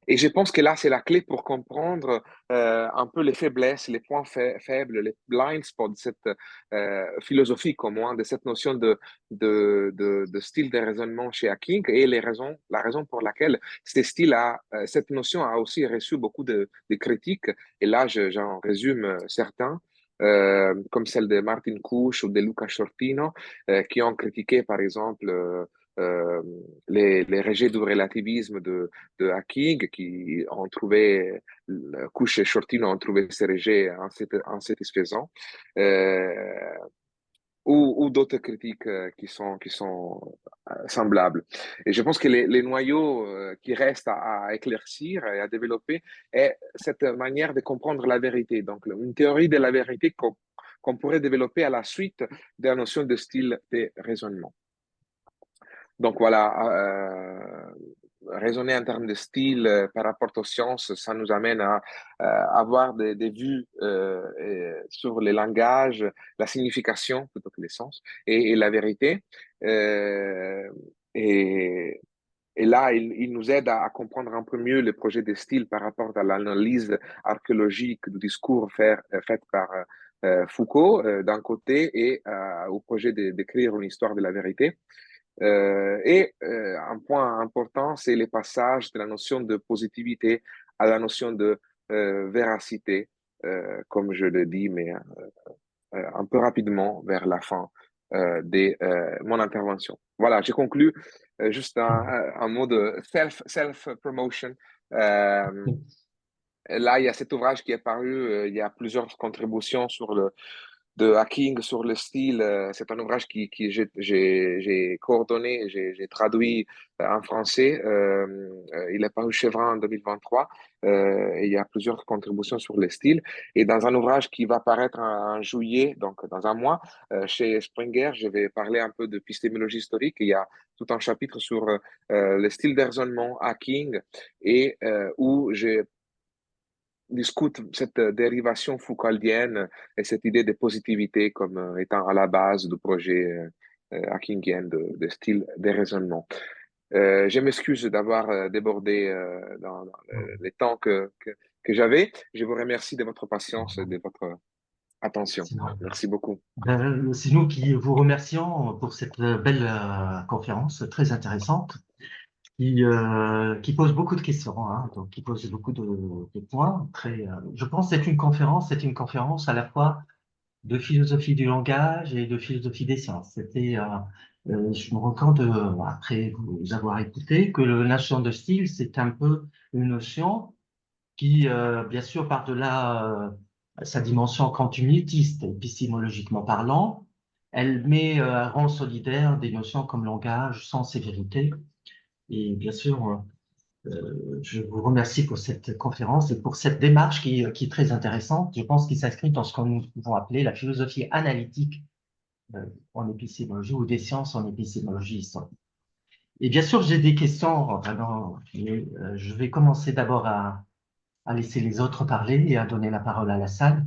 et je pense que là, c'est la clé pour comprendre un peu les faiblesses, les points faibles, les blind spots de cette philosophie, comme moi, de cette notion de style de raisonnement chez Hacking et la raison pour laquelle cette notion a aussi reçu beaucoup de critiques. Et là, j'en résume certains. Comme celle de Martin Kusch ou de Luca Shortino, qui ont critiqué, par exemple, euh, les rejets du relativisme de Hacking, qui ont trouvé, Kusch et Shortino ont trouvé ces rejets insatisfaisants, euh, ou d'autres critiques qui sont semblables. Et je pense que les noyaux qui restent à éclaircir et à développer est cette manière de comprendre la vérité. Donc, une théorie de la vérité qu'on pourrait développer à la suite de la notion de style de raisonnement. Donc voilà, raisonner en termes de style par rapport aux sciences, ça nous amène à avoir des vues sur les langages, la signification plutôt que les sens, et la vérité. Et, et là, il nous aide à comprendre un peu mieux les projets de style par rapport à l'analyse archéologique du discours fait par Foucault d'un côté et au projet d'écrire une histoire de la vérité. Un point important, c'est le passage de la notion de positivité à la notion de véracité, comme je le dis, mais un peu rapidement vers la fin de mon intervention. Voilà, j'ai conclu juste un mot de self-promotion. Là, il y a cet ouvrage qui est paru, il y a plusieurs contributions sur de hacking sur le style. C'est un ouvrage qui j'ai coordonné, j'ai traduit en français. Il est paru chez Vrin en 2023. Et il y a plusieurs contributions sur le style. Et dans un ouvrage qui va paraître en juillet, donc dans un mois, chez Springer, je vais parler un peu d'épistémologie historique. Il y a tout un chapitre sur le style de raisonnement hacking et où j'ai discute cette dérivation foucauldienne et cette idée de positivité comme étant à la base du projet hackingien de style de raisonnement. Je m'excuse d'avoir débordé dans les temps que j'avais. Je vous remercie de votre patience et de votre attention. C'est normal. Merci beaucoup. C'est nous qui vous remercions pour cette belle conférence très intéressante qui pose beaucoup de questions, hein, donc qui pose beaucoup de points. Je pense que c'est une conférence à la fois de philosophie du langage et de philosophie des sciences. Je me rends compte, après vous avoir écouté, que la notion de style, c'est un peu une notion qui, bien sûr, par-delà sa dimension quantum-unitiste, épistémologiquement parlant, elle met rang solidaire des notions comme langage, sens et vérité. Et bien sûr, je vous remercie pour cette conférence et pour cette démarche qui est très intéressante. Je pense qu'il s'inscrit dans ce que nous pouvons appeler la philosophie analytique en épistémologie ou des sciences en épistémologie historique. Et bien sûr, j'ai des questions, vraiment, mais je vais commencer d'abord à laisser les autres parler et à donner la parole à la salle.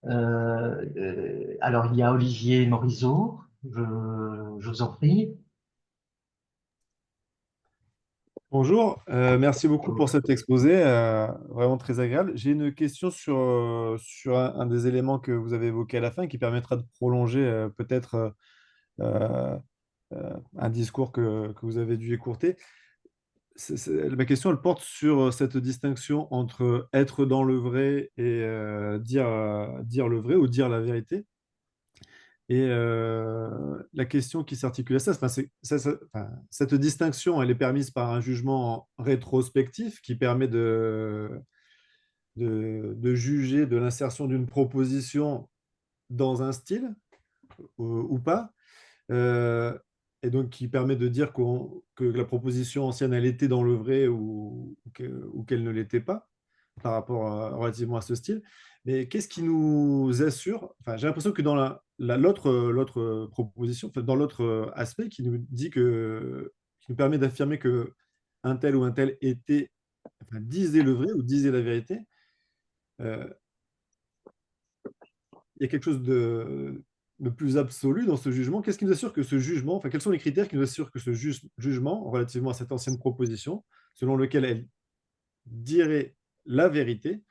Alors, il y a Olivier Morisot, je vous en prie. Bonjour, merci beaucoup pour cet exposé, vraiment très agréable. J'ai une question sur un des éléments que vous avez évoqué à la fin qui permettra de prolonger peut-être euh, un discours que vous avez dû écourter. Ma question, elle porte sur cette distinction entre être dans le vrai et dire le vrai ou dire la vérité. Et la question qui s'articule à ça, cette distinction, elle est permise par un jugement rétrospectif qui permet de juger de l'insertion d'une proposition dans un style ou pas, euh, et donc qui permet de dire que la proposition ancienne, elle était dans le vrai ou qu'elle ne l'était pas par rapport relativement à ce style. Mais qu'est-ce qui nous assure, enfin, j'ai l'impression que dans l'autre proposition, enfin, dans l'autre aspect qui nous dit qui nous permet d'affirmer que un tel ou un tel était, enfin, disait le vrai ou disait la vérité, euh, il y a quelque chose de plus absolu dans ce jugement. Qu'est-ce qui nous assure que ce jugement, enfin, quels sont les critères qui nous assurent que ce jugement, relativement à cette ancienne proposition, selon lequel elle dirait la vérité,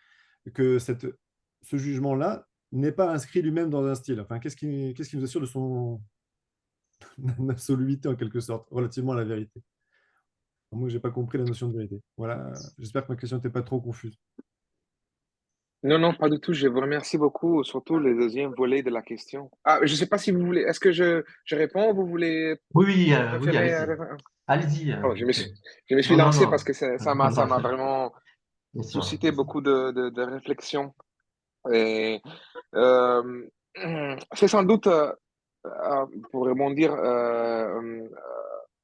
que ce jugement-là n'est pas inscrit lui-même dans un style. Enfin, qu'est-ce qui nous assure de son absoluité en quelque sorte, relativement à la vérité? Moi, je n'ai pas compris la notion de vérité. Voilà, j'espère que ma question n'était pas trop confuse. Non, non, pas du tout. Je vous remercie beaucoup, surtout le deuxième volet de la question. Ah, je ne sais pas si vous voulez. Est-ce que je réponds ou vous voulez Oui, oui, oui, préférer allez-y. Allez-y. Oh, je me suis Non, non, lancé non. parce que Non, ça non, m'a vraiment bien sûr. suscité beaucoup de réflexions. Et euh, c'est sans doute, pour rebondir,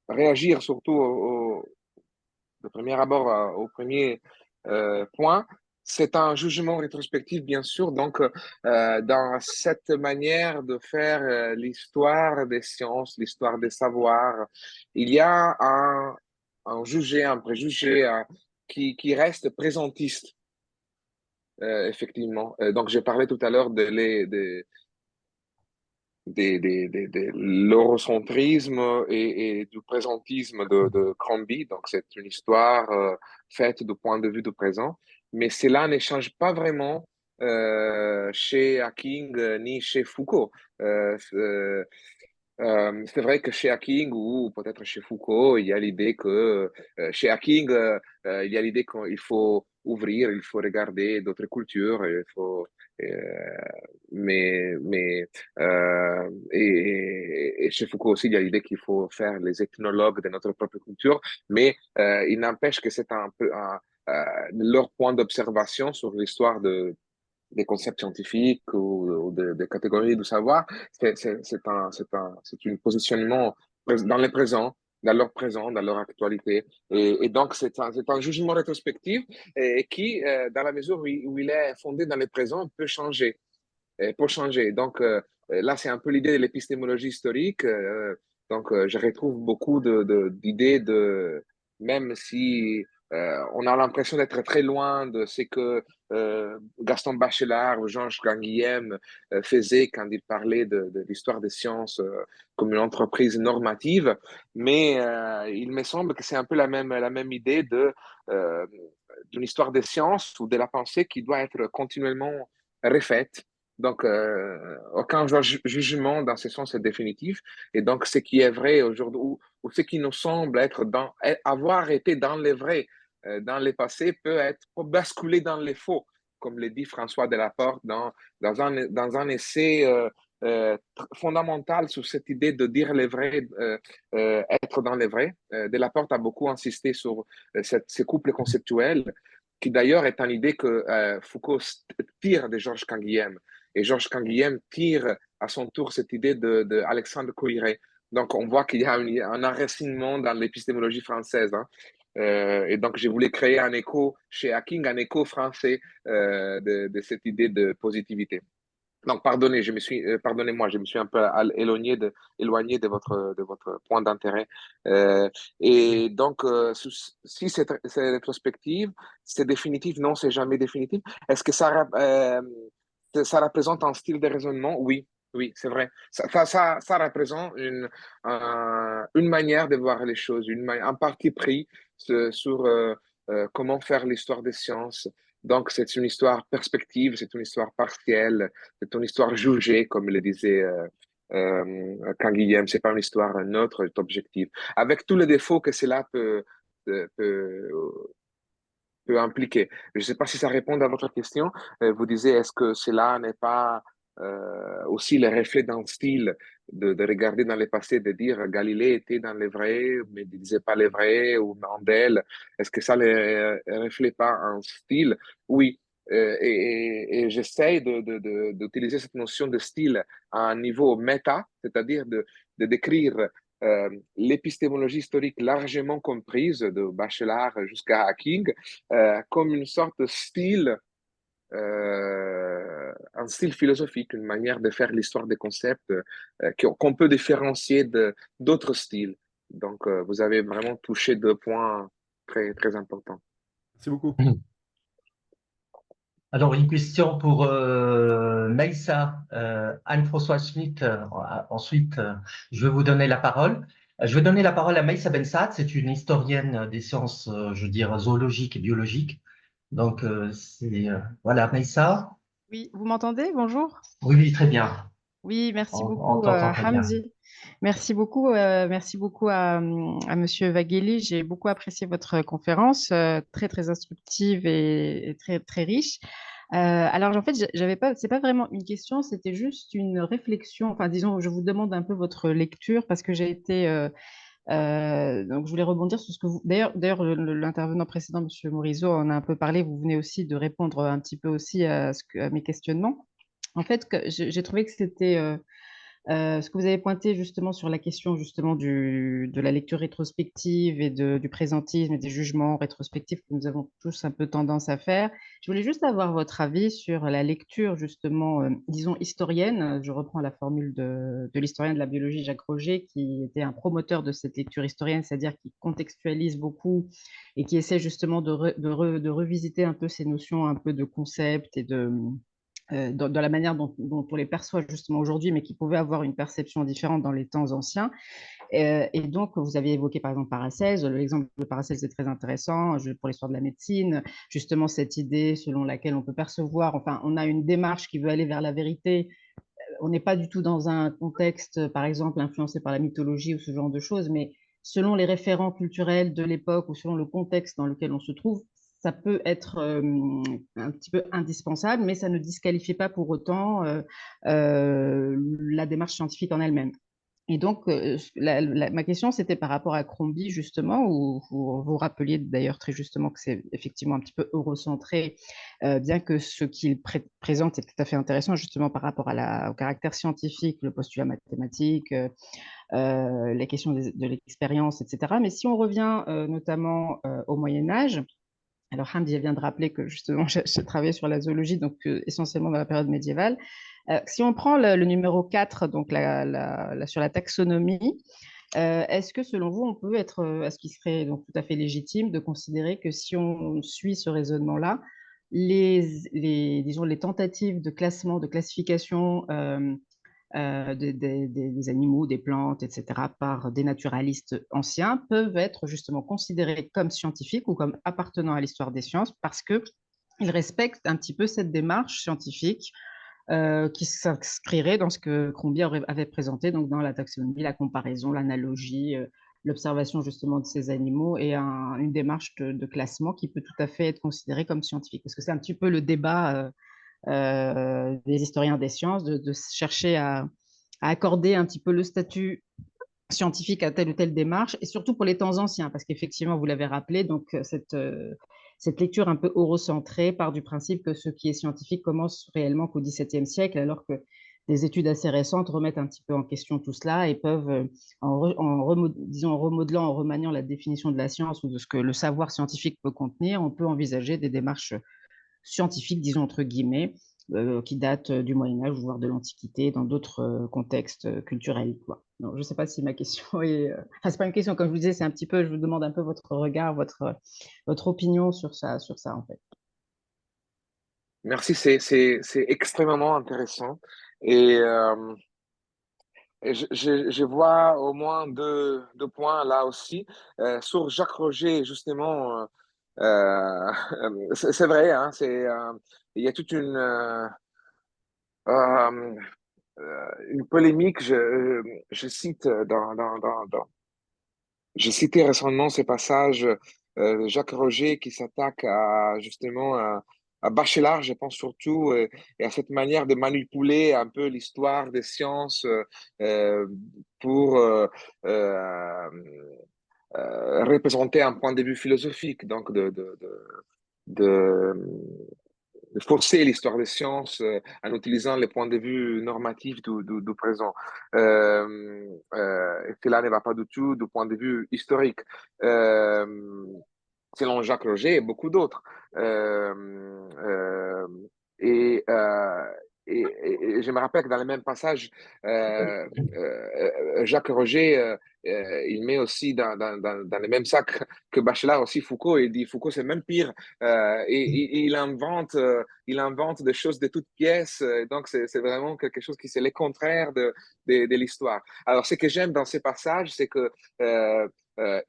réagir surtout de premier abord au premier point. C'est un jugement rétrospectif, bien sûr. Donc, dans cette manière de faire l'histoire des sciences, l'histoire des savoirs, il y a un jugé, un préjugé qui reste présentiste, effectivement. Donc, j'ai parlé tout à l'heure de l'eurocentrisme et du présentisme de Crombie. Donc, c'est une histoire faite du point de vue du présent. Mais cela ne change pas vraiment chez Hacking ni chez Foucault. C'est vrai que chez Hacking ou peut-être chez Foucault, il y a l'idée que chez Hacking, il y a l'idée qu'il faut ouvrir, il faut regarder d'autres cultures, il faut, mais et chez Foucault aussi, il y a l'idée qu'il faut faire les ethnologues de notre propre culture, mais il n'empêche que c'est un peu leur point d'observation sur l'histoire des concepts scientifiques ou des catégories du savoir, c'est un positionnement dans le présent, dans leur actualité. Et donc, c'est un jugement rétrospectif et qui, dans la mesure où il est fondé dans le présent, peut changer pour changer. Donc là, c'est un peu l'idée de l'épistémologie historique. Donc, je retrouve beaucoup d'idées même si on a l'impression d'être très loin de ce que Gaston Bachelard ou Georges Canguilhem faisaient quand ils parlaient de l'histoire des sciences comme une entreprise normative. Mais il me semble que c'est un peu la même idée euh, d'une histoire des sciences ou de la pensée qui doit être continuellement refaite. Donc, aucun jugement dans ce sens est définitif. Et donc, ce qui est vrai aujourd'hui, ou ce qui nous semble être avoir été dans les vrais, dans les passés, peut basculer dans les faux, comme le dit François Delaporte dans un essai fondamental sur cette idée de dire les vrais, être dans les vrais. Delaporte a beaucoup insisté sur ces couples conceptuels, qui d'ailleurs est une idée que Foucault tire de Georges Canguilhem. Et Georges Canguilhem tire à son tour cette idée de Alexandre Coiré. Donc, on voit qu'il y a un enracinement dans l'épistémologie française. Hein. Et donc, je voulais créer un écho chez Hacking, un écho français de cette idée de positivité. Donc, pardonnez-moi, je me suis un peu éloigné de votre point d'intérêt. Euh, et donc, si c'est rétrospective, c'est définitif? Non, c'est jamais définitif. Est-ce que ça représente un style de raisonnement? Oui, oui, c'est vrai. Ça représente une manière de voir les choses, un parti pris sur comment faire l'histoire des sciences. Donc, c'est une histoire perspective, c'est une histoire partielle, c'est une histoire jugée, comme le disait Canguilhem. C'est pas une histoire neutre, objective. Avec tous les défauts que cela peut, peut impliquer. Je ne sais pas si ça répond à votre question. Vous disiez, est-ce que cela n'est pas aussi le reflet d'un style de regarder dans le passé, de dire Galilée était dans les vrais, mais ne disait pas les vrais, ou Mandel. Est-ce que ça ne reflète pas un style? Oui. Et j'essaie d'utiliser cette notion de style à un niveau méta, c'est-à-dire de décrire l'épistémologie historique largement comprise, de Bachelard jusqu'à Hacking, comme une sorte de style, un style philosophique, une manière de faire l'histoire des concepts qu'on peut différencier d'autres styles. Donc, vous avez vraiment touché deux points très importants. Merci beaucoup. Alors, une question pour Maïssa, Anne-Françoise Schmitt. Ensuite, je vais vous donner la parole. Je vais donner la parole à Maïssa Bensat. C'est une historienne des sciences, je veux dire, zoologiques et biologiques. Donc, voilà, Maïssa. Oui, vous m'entendez? Bonjour. Oui, oui, très bien. Oui, merci On beaucoup, t'entend très bien. Hamdi. Merci beaucoup à Monsieur Vagheli. J'ai beaucoup apprécié votre conférence, très instructive et très riche. Alors en fait, j'avais pas, c'est pas vraiment une question, c'était juste une réflexion. Enfin, disons, je vous demande un peu votre lecture parce que j'ai été donc, je voulais rebondir sur ce que vous. D'ailleurs, l'intervenant précédent, Monsieur Morisot, en a un peu parlé. Vous venez aussi de répondre un petit peu aussi à mes questionnements. En fait, j'ai trouvé que c'était ce que vous avez pointé justement sur la question justement de la lecture rétrospective et du présentisme et des jugements rétrospectifs que nous avons tous un peu tendance à faire. Je voulais juste avoir votre avis sur la lecture justement, disons, historienne. Je reprends la formule de l'historien de la biologie Jacques Roger, qui était un promoteur de cette lecture historienne, c'est-à-dire qui contextualise beaucoup et qui essaie justement de revisiter un peu ces notions un peu de concept et dans la manière dont on les perçoit justement aujourd'hui, mais qui pouvaient avoir une perception différente dans les temps anciens. Et donc, vous avez évoqué par exemple Paracelse. L'exemple de Paracelse est très intéressant pour l'histoire de la médecine. Justement, cette idée selon laquelle on peut percevoir, enfin, on a une démarche qui veut aller vers la vérité. On n'est pas du tout dans un contexte, par exemple, influencé par la mythologie ou ce genre de choses, mais selon les référents culturels de l'époque ou selon le contexte dans lequel on se trouve, ça peut être un petit peu indispensable, mais ça ne disqualifie pas pour autant la démarche scientifique en elle-même. Et donc, ma question, c'était par rapport à Crombie, justement, où vous rappeliez d'ailleurs très justement que c'est effectivement un petit peu eurocentré, bien que ce qu'il présente est tout à fait intéressant, justement, par rapport au caractère scientifique, le postulat mathématique, les questions de l'expérience, etc. Mais si on revient notamment au Moyen-Âge, alors Hamdi vient de rappeler que justement, j'ai travaillé sur la zoologie, donc essentiellement dans la période médiévale. Si on prend le numéro 4, donc sur la taxonomie, est-ce que selon vous, on peut être, est-ce qu'il serait donc tout à fait légitime de considérer que si on suit ce raisonnement-là, disons, les tentatives de classement, de classification des animaux, des plantes, etc., par des naturalistes anciens peuvent être justement considérés comme scientifiques ou comme appartenant à l'histoire des sciences parce qu'ils respectent un petit peu cette démarche scientifique qui s'inscrirait dans ce que Crombie avait présenté, donc dans la taxonomie, la comparaison, l'analogie, l'observation justement de ces animaux et une démarche de classement qui peut tout à fait être considérée comme scientifique. Parce que c'est un petit peu le débat des historiens des sciences, de chercher à accorder un petit peu le statut scientifique à telle ou telle démarche, et surtout pour les temps anciens, parce qu'effectivement, vous l'avez rappelé, donc cette lecture un peu eurocentrée part du principe que ce qui est scientifique commence réellement qu'au XVIIe siècle, alors que des études assez récentes remettent un petit peu en question tout cela et peuvent, en remodelant, en remaniant la définition de la science ou de ce que le savoir scientifique peut contenir, on peut envisager des démarches scientifiques, disons entre guillemets, qui datent du Moyen-Âge, voire de l'Antiquité, dans d'autres contextes culturels, quoi. Donc, je ne sais pas si ma question est... Enfin, c'est pas une question, comme je vous disais, c'est un petit peu, je vous demande un peu votre regard, votre opinion sur ça, en fait. Merci, c'est extrêmement intéressant. Et, je vois au moins deux points là aussi. Sur Jacques Roger, justement, c'est vrai, hein, il y a toute euh, une polémique. Je cite j'ai cité récemment ces passages de Jacques Roger qui s'attaque à justement à Bachelard, je pense surtout, et à cette manière de manipuler un peu l'histoire des sciences euh, pour euh, représenter un point de vue philosophique, donc de, de forcer l'histoire des sciences en utilisant les points de vue normatifs du présent. Cela ne va pas du tout du point de vue historique. Euh, Selon Jacques Roger et beaucoup d'autres. Euh, euh, et, euh, et je me rappelle que dans le même passage, Jacques Roger, il met aussi dans le même sac que Bachelard aussi Foucault, et il dit Foucault c'est même pire, et il invente des choses de toutes pièces, donc c'est vraiment quelque chose qui c'est le contraire de l'histoire. Alors ce que j'aime dans ces passages, c'est que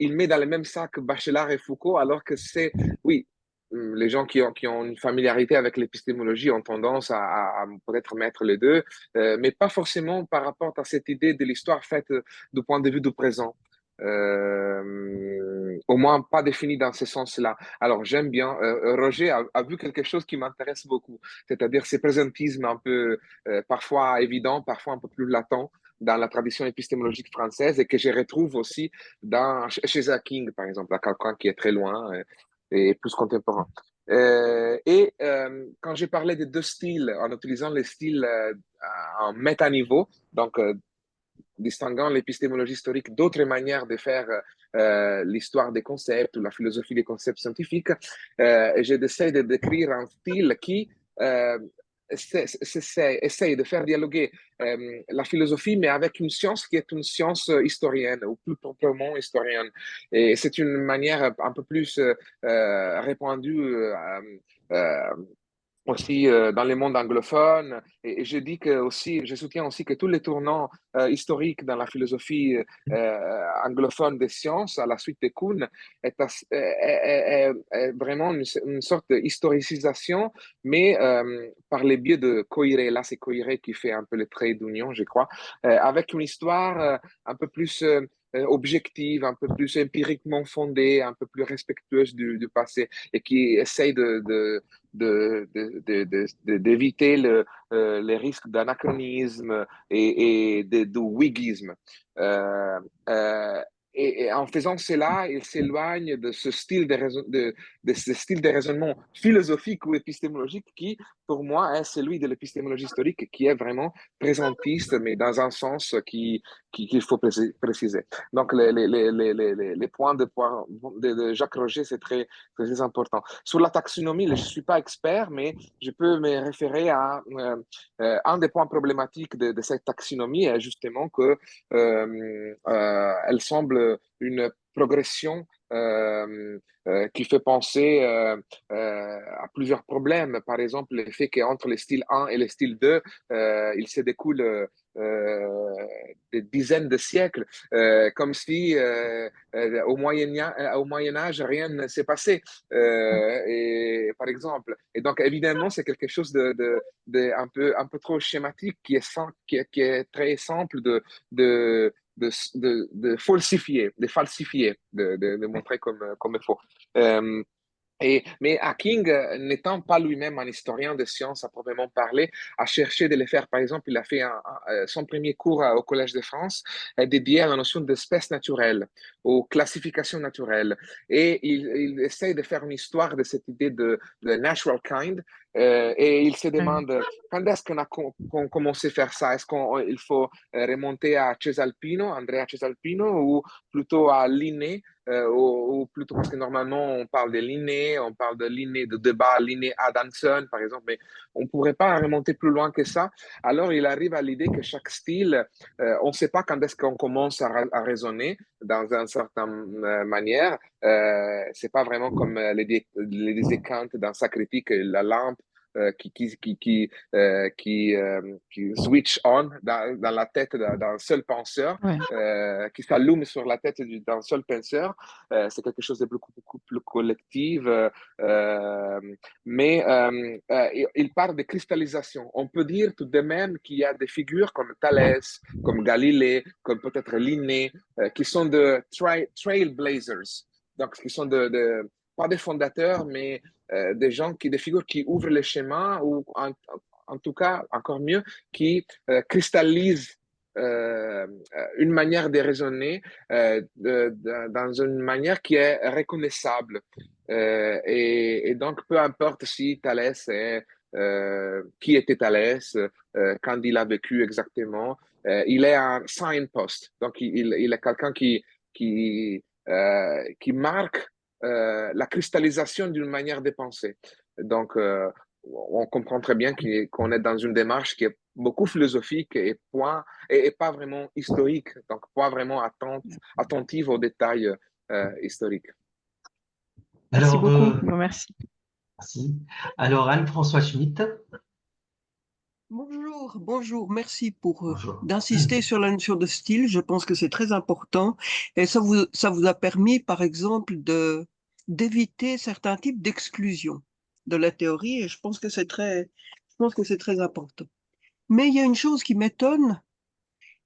il met dans le même sac Bachelard et Foucault, alors que c'est, oui, les gens qui ont une familiarité avec l'épistémologie ont tendance à peut-être mettre les deux, mais pas forcément par rapport à cette idée de l'histoire faite du point de vue du présent. Au moins pas défini dans ce sens-là. Alors j'aime bien. Roger a vu quelque chose qui m'intéresse beaucoup, c'est-à-dire ces présentismes un peu parfois évidents, parfois un peu plus latents dans la tradition épistémologique française et que je retrouve aussi chez King, par exemple, à quelqu'un qui est très loin et plus contemporain. Quand j'ai parlé des deux styles, en utilisant les styles en métaniveau, donc distinguant l'épistémologie historique d'autres manières de faire l'histoire des concepts ou la philosophie des concepts scientifiques, j'essaie de décrire un style qui essaye de faire dialoguer la philosophie, mais avec une science qui est une science historienne, ou plus proprement historienne. Et c'est une manière un peu plus répandue aussi dans les mondes anglophones. Et je dis que aussi, je soutiens aussi que tous les tournants historiques dans la philosophie anglophone des sciences, à la suite de Kuhn, est vraiment une sorte d'historicisation, mais par les biais de Koiré. Là, c'est Koiré qui fait un peu le trait d'union, je crois, avec une histoire un peu plus objective, un peu plus empiriquement fondée, un peu plus respectueuse du passé, et qui essaye d'éviter les risques d'anachronisme et de whiggisme. Euh, euh, et en faisant cela, il s'éloigne de ce style de ce style de raisonnement philosophique ou épistémologique qui, pour moi, est celui de l'épistémologie historique, qui est vraiment présentiste, mais dans un sens qu'il faut préciser. Donc, les points de Jacques Roger, c'est très important. Sur la taxonomie, je ne suis pas expert, mais je peux me référer à un des points problématiques de cette taxonomie est justement que elle semble une progression qui fait penser à plusieurs problèmes. Par exemple, le fait qu'entre le style 1 et le style 2, il se découle des dizaines de siècles, comme si au Moyen Âge, rien ne s'est passé. Et, par exemple, et donc évidemment, c'est quelque chose un peu trop schématique qui est très simple de falsifier, de montrer comme il faut. Euh, mais Hacking, n'étant pas lui-même un historien de sciences à proprement parler, a cherché de le faire. Par exemple, il a fait son premier cours au Collège de France dédié à la notion d'espèces naturelles, aux classifications naturelles. Et il essaye de faire une histoire de cette idée de natural kind. Et il se demande quand est-ce qu'on commencé à faire ça? Est-ce qu'il faut remonter à Cesalpino, Andrea Cesalpino, ou plutôt à Linné? Ou plutôt parce que normalement on parle de Linné, on parle de Linné, de débat Linné-Adamson par exemple, mais on ne pourrait pas remonter plus loin que ça. Alors il arrive à l'idée que chaque style, on ne sait pas quand est-ce qu'on commence à raisonner dans une certaine manière. C'est pas vraiment comme les Kant dans sa critique, la lampe qui switch on dans la tête d'un seul penseur, Ouais. qui s'allume sur la tête d'un seul penseur. C'est quelque chose de beaucoup plus collectif. Mais il parle de cristallisation. On peut dire tout de même qu'il y a des figures comme Thalès, comme Galilée, comme peut-être Linné, qui sont de trailblazers. Donc, qui sont pas des fondateurs, mais des figures qui ouvrent les chemins ou en tout cas, encore mieux, qui cristallisent une manière de raisonner dans une manière qui est reconnaissable. Et donc, peu importe si Thalès est, qui était Thalès, quand il a vécu exactement, il est un signpost. Donc, il est quelqu'un qui marque la cristallisation d'une manière de penser. Donc, on comprend très bien qu'on est dans une démarche qui est beaucoup philosophique et pas vraiment historique, donc pas vraiment attentive aux détails historiques. Merci Alors, beaucoup. Non, merci. merci. Alors, Anne-François Schmitt. Bonjour, bonjour. Merci pour Bonjour. d'insister sur la notion de style. Je pense que c'est très important et ça vous a permis, par exemple, d'éviter certains types d'exclusion de la théorie et je pense que c'est très important. Mais il y a une chose qui m'étonne,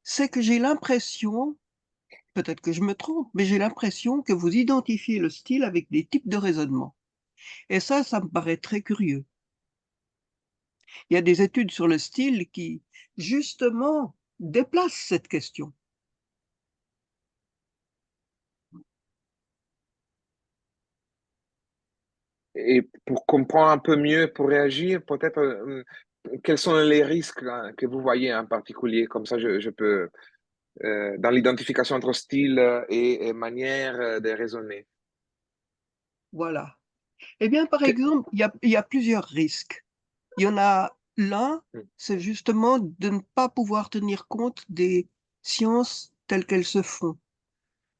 c'est que j'ai l'impression, peut-être que je me trompe, mais j'ai l'impression que vous identifiez le style avec des types de raisonnement. Et ça me paraît très curieux. Il y a des études sur le style qui, justement, déplacent cette question. Et pour comprendre un peu mieux, pour réagir, peut-être quels sont les risques hein, que vous voyez en particulier, comme ça je peux, dans l'identification entre style et manière de raisonner. Voilà. Eh bien, par Que- exemple, il y a plusieurs risques. Il y en a l'un, Hmm, c'est justement de ne pas pouvoir tenir compte des sciences telles qu'elles se font,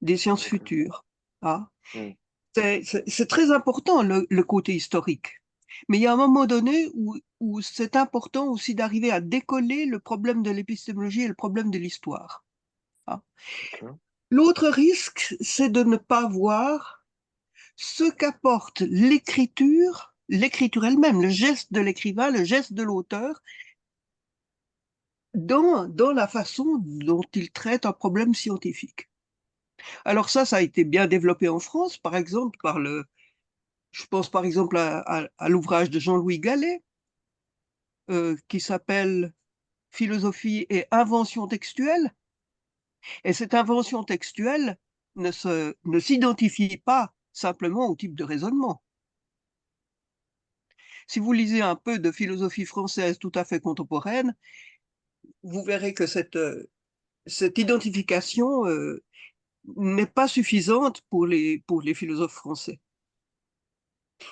des sciences d'accord. futures. Ah. Hmm, C'est très important, le côté historique. Mais il y a un moment donné où c'est important aussi d'arriver à décoller le problème de l'épistémologie et le problème de l'histoire. Hein. Ok. L'autre risque, c'est de ne pas voir ce qu'apporte l'écriture elle-même, le geste de l'écrivain, le geste de l'auteur, dans la façon dont il traite un problème scientifique. Alors ça a été bien développé en France, par exemple, je pense par exemple à l'ouvrage de Jean-Louis Gallet, qui s'appelle Philosophie et invention textuelle. Et cette invention textuelle ne s'identifie pas simplement au type de raisonnement. Si vous lisez un peu de philosophie française tout à fait contemporaine, vous verrez que cette identification n'est pas suffisante pour les philosophes français,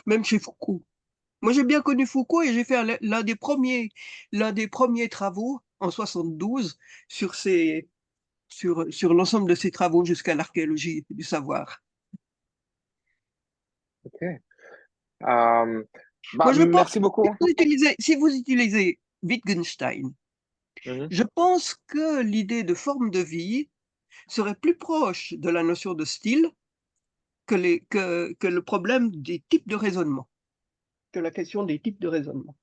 même chez Foucault. Moi, j'ai bien connu Foucault et j'ai fait l'un des premiers travaux en 72 sur l'ensemble de ses travaux jusqu'à l'archéologie du savoir. Ok. Euh, Moi, je pense merci beaucoup. que si vous utilisez Wittgenstein, Mhm. je pense que l'idée de forme de vie serait plus proche de la notion de style que le problème des types de raisonnement, que la question des types de raisonnement.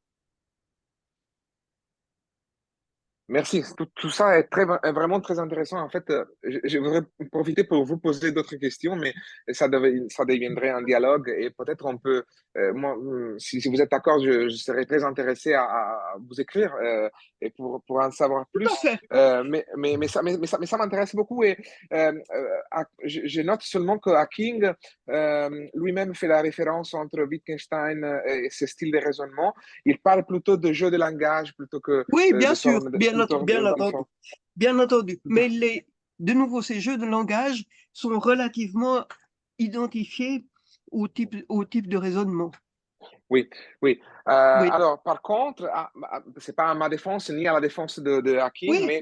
Merci. Tout ça est vraiment très intéressant. En fait, je voudrais profiter pour vous poser d'autres questions, mais ça deviendrait un dialogue et peut-être on peut, moi, si vous êtes d'accord, je serais très intéressé à vous écrire et pour en savoir Tout à plus. fait. Mais ça m'intéresse beaucoup et je note seulement que Hacking lui-même fait la référence entre Wittgenstein et ses styles de raisonnement. Il parle plutôt de jeu de langage plutôt que Oui, bien de sûr, forme bien de entendu, forme. bien entendu. Mais de nouveau, ces jeux de langage sont relativement identifiés au type de raisonnement. Oui, oui. Oui, Alors, par contre, c'est pas à ma défense ni à la défense de Hacking, oui,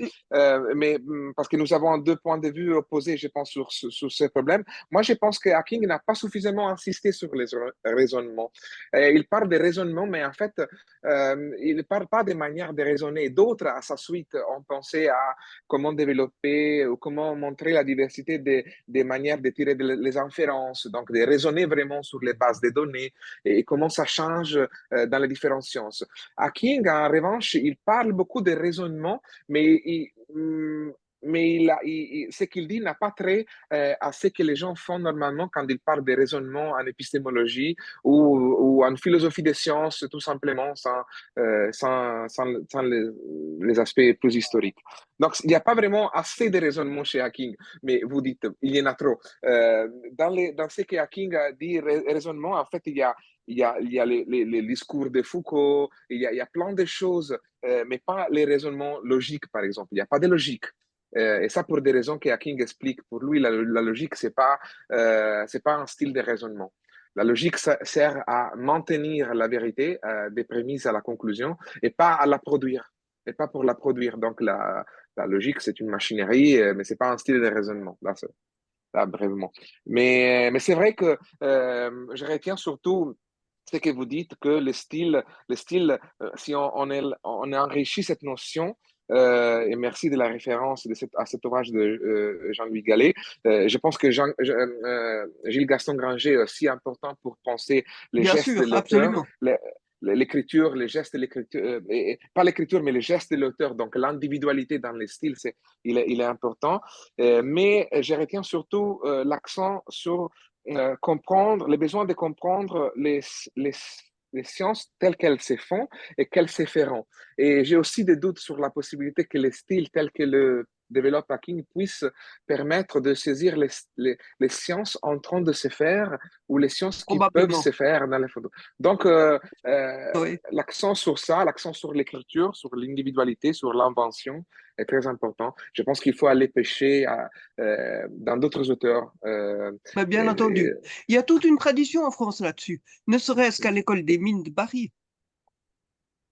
mais parce que nous avons deux points de vue opposés, je pense, sur ce problème. Moi, je pense que Hacking n'a pas suffisamment insisté sur les raisonnements. Il parle de raisonnement, mais en fait, il ne parle pas des manières de raisonner. D'autres, à sa suite, ont pensé à comment développer ou comment montrer la diversité des manières de tirer les inférences, donc de raisonner vraiment sur les bases des données et comment ça change dans les différentes sciences. Hacking, en revanche, il parle beaucoup de raisonnement, mais ce qu'il dit n'a pas trait à ce que les gens font normalement quand ils parlent de raisonnement en épistémologie ou en philosophie des sciences, tout simplement, sans les aspects plus historiques. Donc, il n'y a pas vraiment assez de raisonnement chez Hacking, mais vous dites, il y en a trop. Dans ce que Hacking a dit, raisonnement, en fait, il y a les discours de Foucault, il y a plein de choses, mais pas les raisonnements logiques, par exemple. Il n'y a pas de logique. Et ça, pour des raisons que Hacking explique. Pour lui, la logique, c'est pas un style de raisonnement. La logique sert à maintenir la vérité des prémices à la conclusion et pas à la produire. Et pas pour la produire. Donc, la logique, c'est une machinerie, mais c'est pas un style de raisonnement. Là, brièvement. Mais c'est vrai que je retiens surtout ce que vous dites, que le style si on enrichit cette notion, et merci de la référence à cet ouvrage de Jean-Louis Gallet, je pense que Gilles Gaston Granger est aussi important pour penser les bien gestes de sûr, l'auteur, absolument. l'écriture, les gestes de l'écriture, pas l'écriture, mais les gestes de l'auteur, donc l'individualité dans les styles, il est important. Mais je retiens surtout l'accent sur comprendre, les besoins de comprendre les sciences telles qu'elles se font et qu'elles se feront. Et j'ai aussi des doutes sur la possibilité que les styles tels que le développe Hacking puissent permettre de saisir les sciences en train de se faire ou les sciences qui peuvent Probablement. se faire dans les photos. Donc, Oui. l'accent sur ça, l'accent sur l'écriture, sur l'individualité, sur l'invention est très important. Je pense qu'il faut aller pêcher dans d'autres auteurs. Mais bien Et- et- entendu. Il y a toute une tradition en France là-dessus, ne serait-ce qu'à l'école des mines de Paris.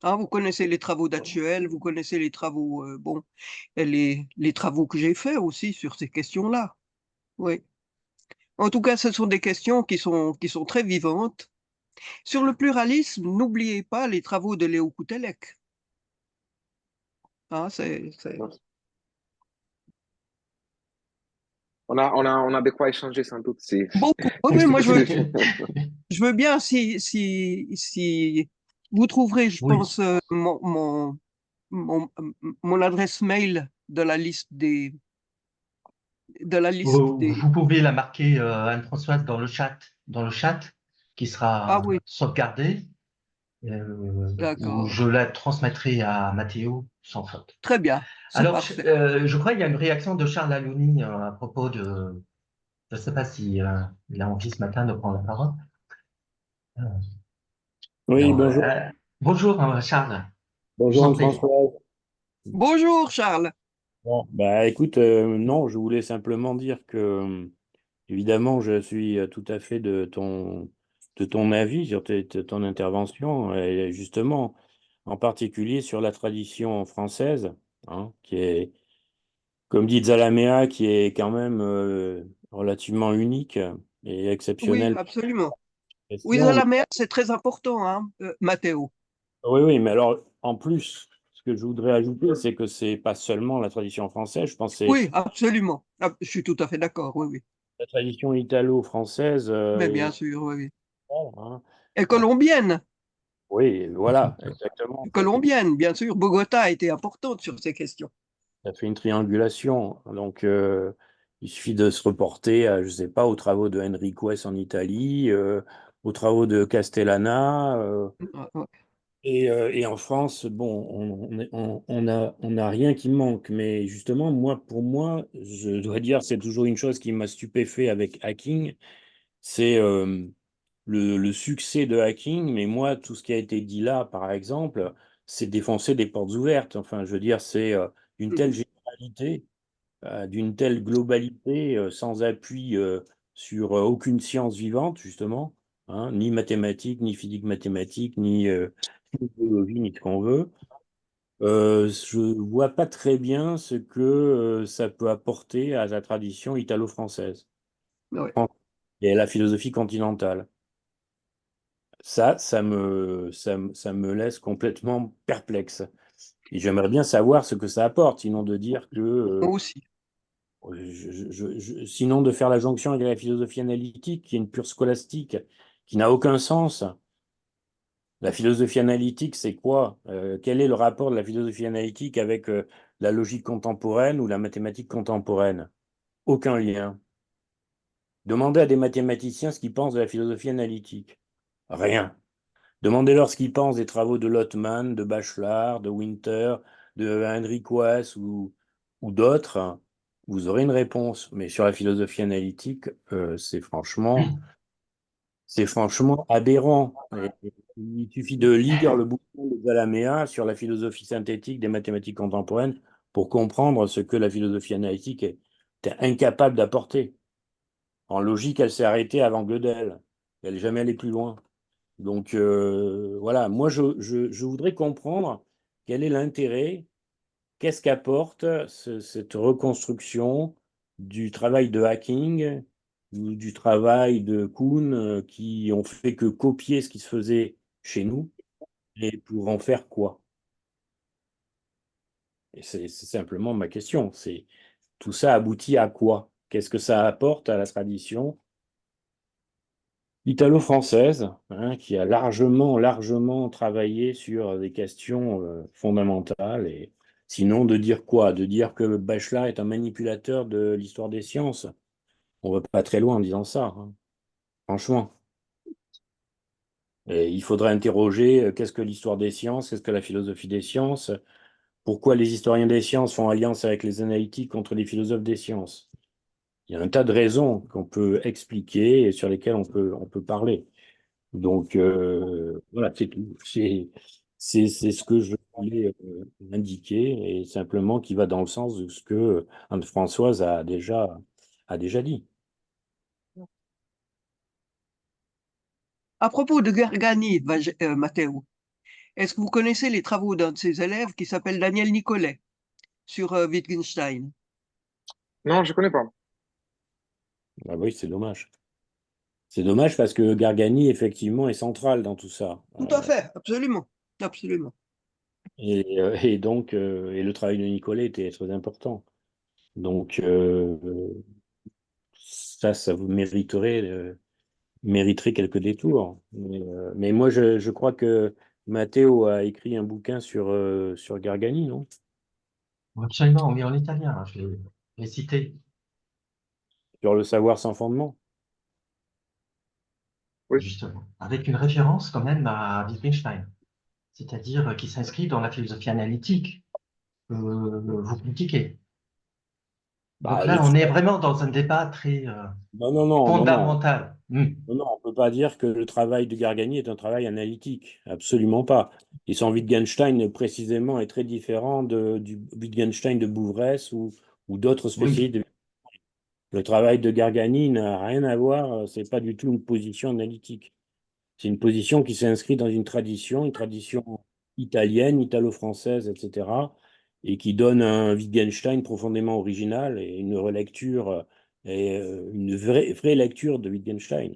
Hein, vous connaissez les travaux d'Atchuel, vous connaissez les travaux, bon, et les travaux que j'ai faits aussi sur ces questions-là. Oui. En tout cas, ce sont des questions qui sont très vivantes Sur le pluralisme, n'oubliez pas les travaux de Léo Koutelek. Hein, On a de quoi échanger sans doute. beaucoup. Oui, moi je veux bien si vous trouverez, je Oui. pense, mon, mon adresse mail de la liste des. Vous pouvez la marquer, Anne-Françoise, dans le chat qui Ah sera oui, sauvegardé, ou d'accord. je la transmettrai à Mathéo sans faute. Très bien, c'est Alors, parfait. je crois qu'il y a une réaction de Charles Alouni à propos de. Je ne sais pas si il a envie ce matin de prendre la parole. Euh, Oui, alors, bonjour. bonjour, Charles. Je vous Bonjour en prie. Anne-Françoise. Bonjour Charles. Bon, écoute, non, je voulais simplement dire que, évidemment, je suis tout à fait de ton avis sur ton intervention, et justement, en particulier sur la tradition française, hein, qui est, comme dit Zalamea, qui est quand même relativement unique et Oui, exceptionnelle. absolument. Oui, à Question. la mer, c'est très important, hein, Mathéo. Oui, oui, mais alors, en plus, ce que je voudrais ajouter, c'est que c'est pas seulement la tradition française, je pense que c'est Oui, absolument. Ah, je suis tout à fait d'accord, oui, oui. la tradition italo-française Mais bien est sûr, oui, oui. hein. Et Euh, colombienne, oui, voilà, exactement. colombienne, bien sûr. Bogota a été importante sur ces questions. Ça fait une triangulation. Donc, il suffit de se reporter à, je sais pas, aux travaux de Enriquez en Italie, aux travaux de Castellana. Ah, ouais. Et en France, bon, on n'a rien qui manque. Mais justement, moi, pour moi, je dois dire, c'est toujours une chose qui m'a stupéfait avec Hacking, c'est le succès de Hacking. Mais moi, tout ce qui a été dit là, par exemple, c'est défoncer des portes ouvertes. Enfin, je veux dire, c'est une telle Mhm. généralité, d'une telle globalité, sans appui sur aucune science vivante, justement, hein, ni mathématiques, ni physique mathématique, ni biologie, ni ce qu'on veut. Je vois pas très bien ce que ça peut apporter à la tradition italo-française Ouais. et à la philosophie continentale. Ça me laisse complètement perplexe. Et j'aimerais bien savoir ce que ça apporte, sinon de dire que Moi aussi. sinon de faire la jonction avec la philosophie analytique, qui est une pure scolastique, qui n'a aucun sens. La philosophie analytique, c'est quoi? Quel est le rapport de la philosophie analytique avec la logique contemporaine ou la mathématique contemporaine? Aucun lien. Demandez à des mathématiciens ce qu'ils pensent de la philosophie analytique. Rien. Demandez-leur ce qu'ils pensent des travaux de Lotman, de Bachelard, de Winter, de Henriquez ou d'autres. Vous aurez une réponse. Mais sur la philosophie analytique, c'est franchement aberrant. Il suffit de lire le bouquin de Zalamea sur la philosophie synthétique des mathématiques contemporaines pour comprendre ce que la philosophie analytique est incapable d'apporter. En logique, elle s'est arrêtée avant Gödel. Elle n'est jamais allée plus loin. Donc voilà, moi je voudrais comprendre quel est l'intérêt, qu'est-ce qu'apporte cette reconstruction du travail de Hacking ou du travail de Kuhn qui ont fait que copier ce qui se faisait chez nous et pour en faire quoi? Et c'est simplement ma question. C'est tout ça aboutit à quoi? Qu'est-ce que ça apporte à la tradition italo-française, hein, qui a largement travaillé sur des questions fondamentales. Et sinon, de dire quoi? De dire que Bachelard est un manipulateur de l'histoire des sciences. On ne va pas très loin en disant ça, hein, franchement. Et il faudrait interroger qu'est-ce que l'histoire des sciences, qu'est-ce que la philosophie des sciences, pourquoi les historiens des sciences font alliance avec les analytiques contre les philosophes des sciences. Il y a un tas de raisons qu'on peut expliquer et sur lesquelles on peut parler. Donc, voilà, c'est tout. C'est ce que je voulais indiquer et simplement qui va dans le sens de ce que Anne-Françoise a déjà dit. À propos de Gargani, Matteo, est-ce que vous connaissez les travaux d'un de ses élèves qui s'appelle Daniel Nicolet sur Wittgenstein? Non, je connais pas. Ah oui, c'est dommage. C'est dommage parce que Gargani, effectivement, est central dans tout ça. Tout à fait, absolument. Absolument. Et donc, et le travail de Nicolet était très important. Donc, ça vous mériterait quelques détours. Mais moi, je crois que Matteo a écrit un bouquin sur Gargani, non? Absolument, oui, en italien, hein, je l'ai cité. Sur le savoir sans fondement. Oui. Justement, avec une référence quand même à Wittgenstein, c'est-à-dire qui s'inscrit dans la philosophie analytique que vous critiquez. Donc Bah, là, on est vraiment dans un débat très non, non, non, non, non. fondamental. Non, non, on ne peut pas dire que le travail de Gargani est un travail analytique. Absolument pas. Et son Wittgenstein, précisément, est très différent du Wittgenstein de Bouvresse ou d'autres Oui, spécialistes. Le travail de Gargani n'a rien à voir, c'est pas du tout une position analytique. C'est une position qui s'inscrit dans une tradition italienne, italo-française, etc., et qui donne un Wittgenstein profondément original et une relecture, une vraie lecture de Wittgenstein.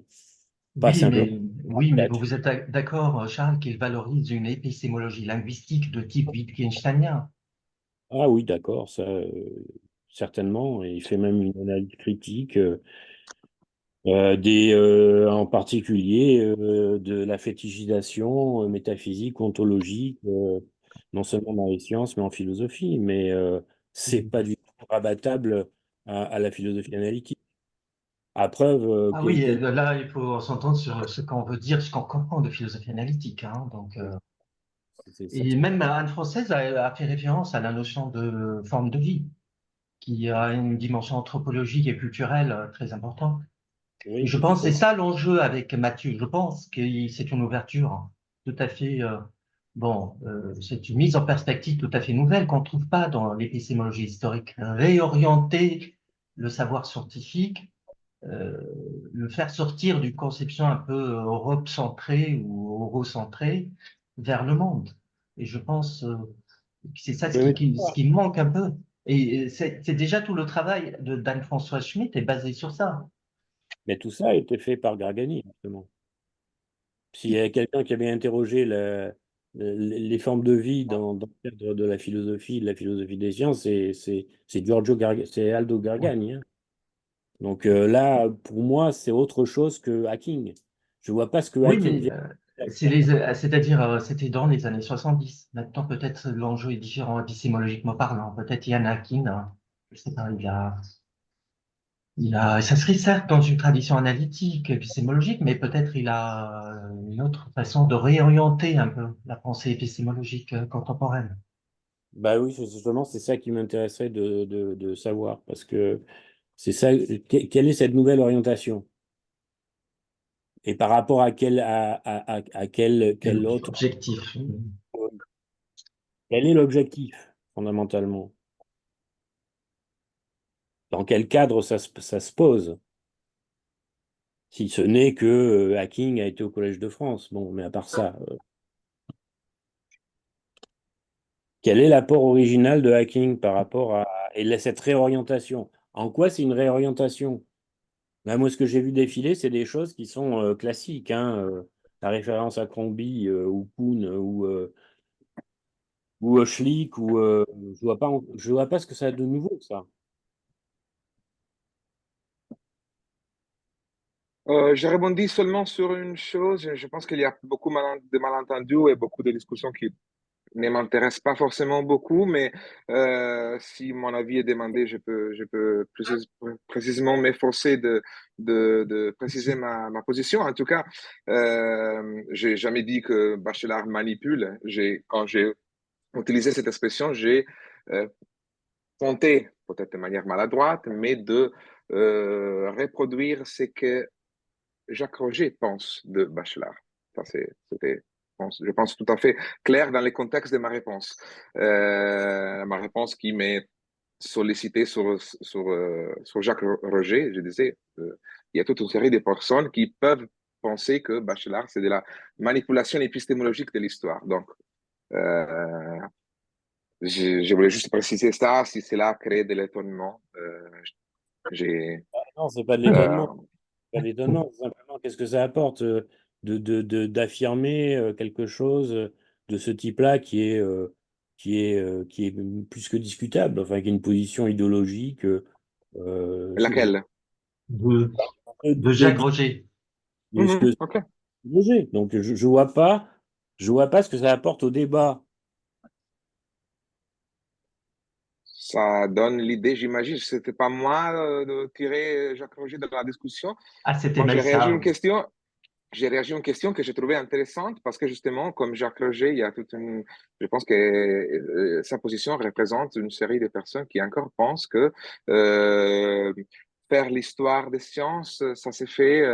Pas simplement. oui, mais vous êtes d'accord, Charles, qu'il valorise une épistémologie linguistique de type wittgensteinien. Ah oui, d'accord, ça, certainement. Et il fait même une analyse critique. En particulier de la fétichisation métaphysique, ontologique, non seulement dans les sciences, mais en philosophie. Mais c'est pas du tout rabattable à la philosophie analytique. À preuve Ah oui, là, il faut s'entendre sur ce qu'on veut dire, ce qu'on comprend de philosophie analytique, hein. Donc, c'est ça. et même Anne Française a fait référence à la notion de forme de vie, qui a une dimension anthropologique et culturelle très importante. Et Oui, je pense que c'est justement. ça l'enjeu avec Mathieu. Je pense que c'est une ouverture tout à fait, c'est une mise en perspective tout à fait nouvelle qu'on ne trouve pas dans l'épistémologie historique. Réorienter le savoir scientifique, euh, le faire sortir d'une conception un peu eurocentrée ou eurocentrée vers le monde. Et je pense que c'est ça Oui, ce qui manque un peu. Et c'est déjà tout le travail d'Anne-Françoise Schmitt est basé sur ça. mais tout ça a été fait par Gargani, justement. S'il y a quelqu'un qui avait interrogé les formes de vie dans le cadre de la philosophie des sciences, c'est Aldo Ouais. Gargani, hein. Donc là, pour moi, c'est autre chose que hacking. Je vois pas ce que Oui, hacking mais vient faire. c'est-à-dire, c'était dans les années 70. Maintenant, peut-être l'enjeu est différent épistémologiquement parlant. Peut-être Yann Akin, hein, je sais pas, il s'inscrit certes dans une tradition analytique, épistémologique, mais peut-être il a une autre façon de réorienter un peu la pensée épistémologique contemporaine. Bah oui, justement, c'est ça qui m'intéresserait de savoir, parce que c'est ça, quelle est cette nouvelle orientation? Et par rapport à quel autre, Objectif. quel est l'objectif, fondamentalement? Dans quel cadre ça se pose? Si ce n'est que Hacking a été au Collège de France. Bon, mais à part ça, quel est l'apport original de Hacking par rapport à cette réorientation? En quoi c'est une réorientation? Là, moi, ce que j'ai vu défiler, c'est des choses qui sont classiques, hein, la référence à Crombie ou Kuhn ou Schlick, je vois pas ce que ça a de nouveau, ça. Je rebondis seulement sur une chose. Je pense qu'il y a beaucoup de malentendus et beaucoup de discussions qui ne m'intéressent pas forcément beaucoup, mais si mon avis est demandé, je peux précisément m'efforcer de préciser ma position. En tout cas, j'ai jamais dit que Bachelard manipule. Quand j'ai utilisé cette expression, j'ai euh, tenté, peut-être de manière maladroite, mais de reproduire ce que Jacques Roger pense de Bachelard. C'était, je pense, tout à fait clair dans le contexte de ma réponse qui m'est sollicitée sur Jacques Roger. Je disais, il y a toute une série de personnes qui peuvent penser que Bachelard, c'est de la manipulation épistémologique de l'histoire. Donc, euh, je voulais juste préciser ça, si cela crée de l'étonnement. J'ai, Non, c'est pas de euh, l'étonnement. pas d'étonnement. Simplement, qu'est-ce que ça apporte d'affirmer quelque chose de ce type-là qui est plus que discutable, enfin, qui est une position idéologique Laquelle? de, de, de de, Jacques Roger. de ce que Ok. c'est. Donc, je vois pas ce que ça apporte au débat. Ça donne l'idée, j'imagine. C'était pas moi de tirer Jacques Roger de la discussion. Ah, c'était Moi, j'ai réagi à Maïssa, une oui. question. J'ai réagi à une question que j'ai trouvée intéressante parce que justement, comme Jacques Roger, il y a toute une, je pense que sa position représente une série de personnes qui encore pensent que euh, faire l'histoire des sciences, ça s'est fait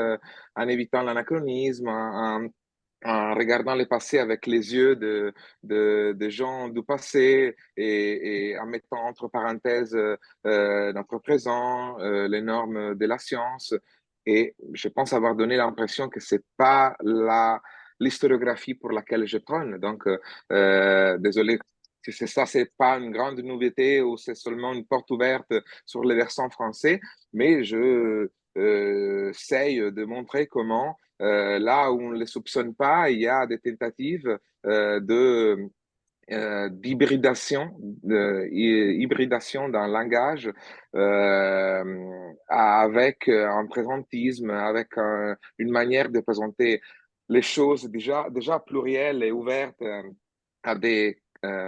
en évitant l'anachronisme, en regardant le passé avec les yeux de gens du passé et en mettant entre parenthèses notre présent, les normes de la science. Et je pense avoir donné l'impression que c'est pas l'historiographie pour laquelle je prône. Donc, désolé si c'est ça, c'est pas une grande nouveauté ou c'est seulement une porte ouverte sur le versant français, mais je essaye de montrer comment là où on ne les soupçonne pas, il y a des tentatives d'hybridation, hybridation d'un langage avec un présentisme, avec une manière de présenter les choses déjà plurielles et ouvertes à des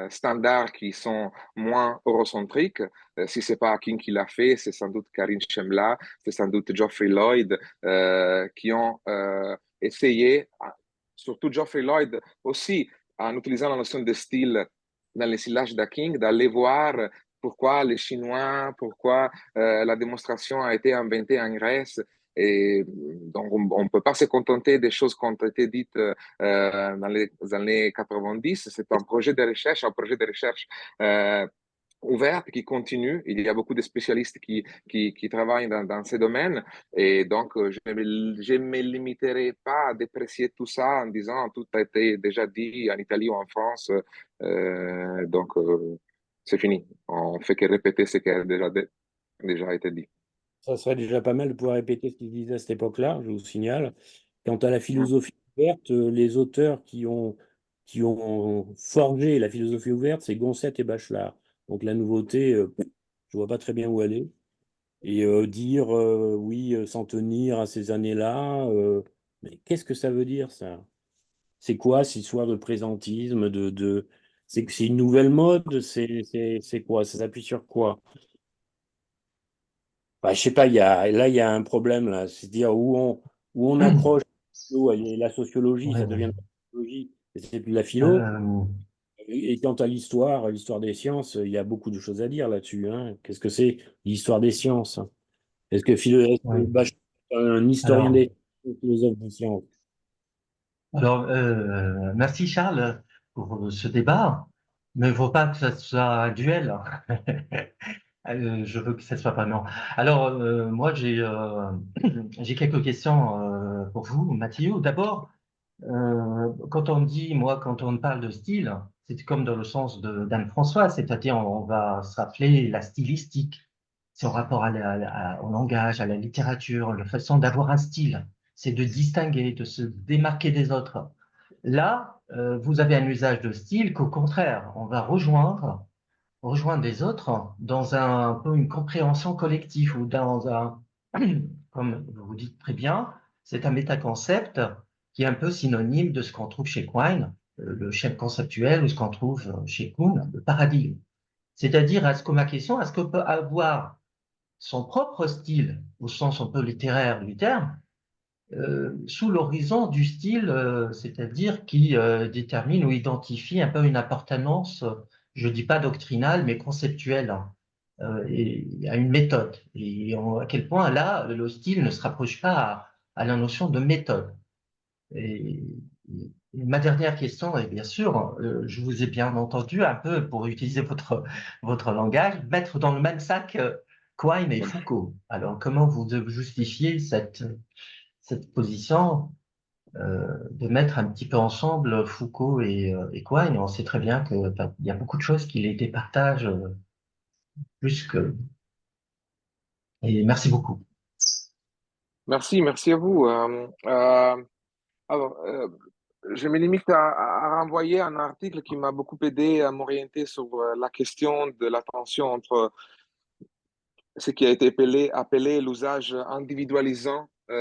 standards qui sont moins eurocentriques. Si c'est pas King qui l'a fait, c'est sans doute Karine Chemla, c'est sans doute Geoffrey Lloyd qui ont essayé, surtout Geoffrey Lloyd aussi, en utilisant la notion de style dans les syllages de King, d'aller voir pourquoi les Chinois, pourquoi la démonstration a été inventée en Grèce. Et donc, on ne peut pas se contenter des choses qui ont été dites dans les années 90. C'est un projet de recherche ouverte qui continue. Il y a beaucoup de spécialistes qui travaillent dans ces domaines. Et donc, je me limiterai pas à déprécier tout ça en disant tout a été déjà dit en Italie ou en France. Donc, c'est fini. On fait que répéter ce qui a déjà été dit. Ça serait déjà pas mal de pouvoir répéter ce qu'ils disaient à cette époque-là, je vous signale. Quant à la Mm. philosophie ouverte, les auteurs qui ont forgé la philosophie ouverte, c'est Gonset et Bachelard. Donc la nouveauté, je vois pas très bien où elle est. Et dire oui, s'en tenir à ces années-là, mais qu'est-ce que ça veut dire ça? C'est quoi cette histoire de présentisme, c'est une nouvelle mode, c'est quoi? Ça s'appuie sur quoi? Bah, je sais pas, là, il y a un problème, là. C'est-à-dire où on accroche la sociologie, Ouais, ça ouais. devient de la sociologie, et c'est plus de la philo. Euh, Et quant à l'histoire des sciences, il y a beaucoup de choses à dire là-dessus, hein. Qu'est-ce que c'est l'histoire des sciences? Est-ce que ouais. Bachelard est un historien Alors, des sciences, un philosophe des sciences? merci Charles pour ce débat, mais il ne faut pas que ce soit un duel. Je veux que ce soit pas non. Alors, moi, j'ai quelques questions pour vous, Mathieu. D'abord, quand on dit, moi, quand on parle de style, c'est comme dans le sens d'Anne-François, c'est-à-dire on va se rappeler la stylistique, son rapport au langage, à la littérature, la façon d'avoir un style, c'est de distinguer, de se démarquer des autres. Là, vous avez un usage de style qu'au contraire, on va rejoindre les autres dans un peu une compréhension collective ou dans un, comme vous dites très bien, c'est un métaconcept qui est un peu synonyme de ce qu'on trouve chez Quine, le schéma conceptuel, ou ce qu'on trouve chez Kuhn, le paradigme. C'est-à-dire, est-ce que ma question, est-ce qu'on peut avoir son propre style, au sens un peu littéraire du terme, sous l'horizon du style, c'est-à-dire qui détermine ou identifie un peu une appartenance, je ne dis pas doctrinale, mais conceptuelle, hein, et à une méthode. Et à quel point là, le style ne se rapproche pas à la notion de méthode. Et, et ma dernière question est bien sûr, je vous ai bien entendu un peu, pour utiliser votre langage, mettre dans le même sac Quine et Foucault. Alors, comment vous justifiez cette position de mettre un petit peu ensemble Foucault et Quine? On sait très bien qu'il y a beaucoup de choses qui les départagent plus que... Et merci beaucoup. Merci à vous. Alors, je me limite à renvoyer un article qui m'a beaucoup aidé à m'orienter sur la question de la tension entre ce qui a été appelé l'usage individualisant Oui.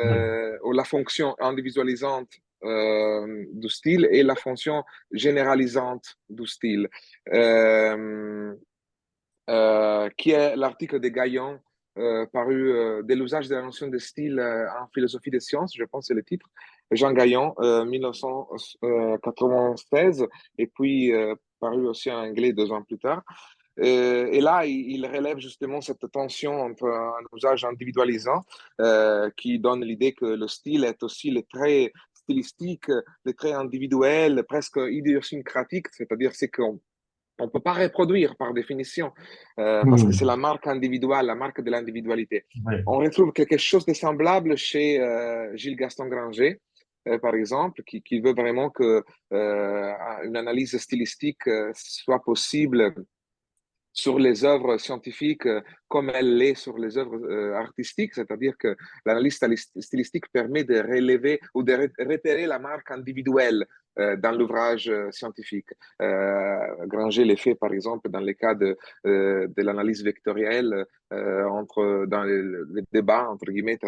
ou la fonction individualisante du style et la fonction généralisante du style, qui est l'article de Gaillon paru de l'usage de la notion de style en philosophie des sciences, je pense que c'est le titre, Jean Gaillon, 1996, et puis paru aussi en anglais 2 ans plus tard. Et là, il relève justement cette tension entre un usage individualisant qui donne l'idée que le style est aussi le trait stylistique, le trait individuel, presque idiosyncratique, c'est-à-dire c'est qu'on ne peut pas reproduire par définition parce que c'est la marque individuelle, la marque de l'individualité. Oui. On retrouve quelque chose de semblable chez Gilles Gaston Granger, par exemple, qui veut vraiment que une analyse stylistique soit possible sur les œuvres scientifiques comme elle l'est sur les œuvres artistiques, c'est-à-dire que l'analyse stylistique permet de relever ou de repérer la marque individuelle dans l'ouvrage scientifique. Granger l'est fait, par exemple, dans le cas de l'analyse vectorielle dans les débats, entre guillemets,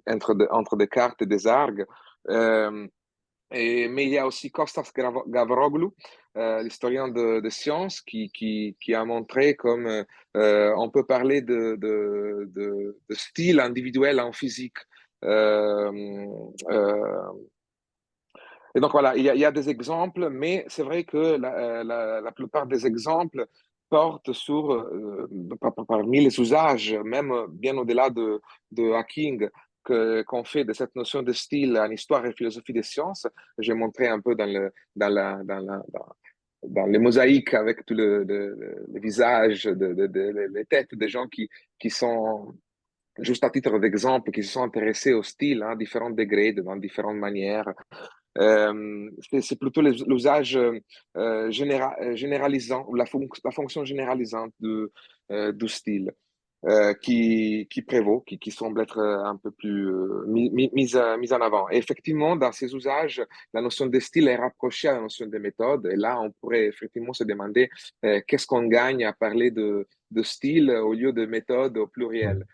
entre Descartes et Desargues. Mais il y a aussi Kostas Gavroglou, l'historien de sciences, qui a montré comme on peut parler de style individuel en physique. Euh, euh, et donc voilà, il y a des exemples, mais c'est vrai que la plupart des exemples portent sur, parmi les usages, même bien au-delà de hacking, qu'on fait de cette notion de style en histoire et philosophie des sciences. J'ai montré un peu dans les mosaïques avec tout le visage, les têtes des gens qui sont, juste à titre d'exemple, qui se sont intéressés au style à différents degrés, dans différentes manières. C'est plutôt l'usage généralisant ou la fonction généralisante du style qui prévaut, qui semble être un peu plus mise en avant. Et effectivement, dans ces usages, la notion de style est rapprochée à la notion de méthode. Et là, on pourrait effectivement se demander qu'est-ce qu'on gagne à parler de style au lieu de méthode au pluriel.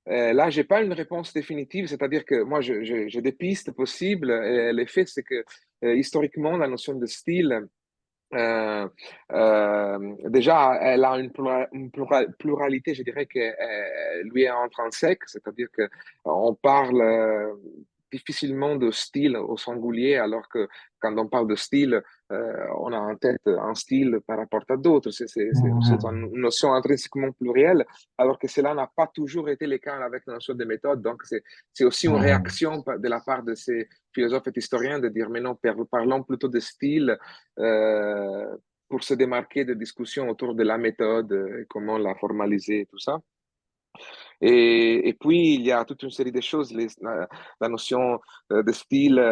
Là, j'ai pas une réponse définitive, c'est-à-dire que moi, j'ai des pistes possibles. Et l'effet, c'est que historiquement, la notion de style, déjà, elle a pluralité, je dirais, que lui est intrinsèque, c'est-à-dire que on parle difficilement de style au singulier, alors que quand on parle de style, on a en tête un style par rapport à d'autres. C'est une notion intrinsèquement plurielle, alors que cela n'a pas toujours été le cas avec la notion de méthode. Donc, c'est aussi une réaction de la part de ces philosophes et historiens de dire, mais non, parlons plutôt de style pour se démarquer des discussions autour de la méthode, comment la formaliser, tout ça. Et puis, il y a toute une série de choses, la notion de style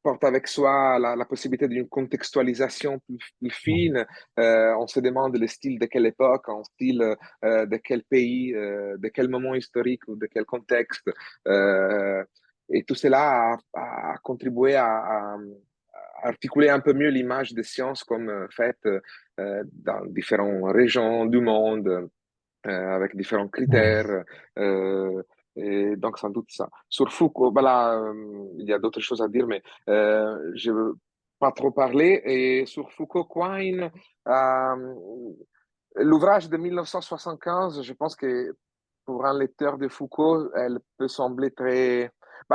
porte avec soi la possibilité d'une contextualisation plus fine. On se demande le style de quelle époque, un style de quel pays, de quel moment historique ou de quel contexte. Et tout cela a contribué à articuler un peu mieux l'image des sciences comme faite dans différentes régions du monde, avec différents critères. Et donc, sans doute ça. Sur Foucault, voilà, il y a d'autres choses à dire, mais je ne veux pas trop parler. Et sur Foucault-Quine, l'ouvrage de 1975, je pense que pour un lecteur de Foucault, elle peut sembler très...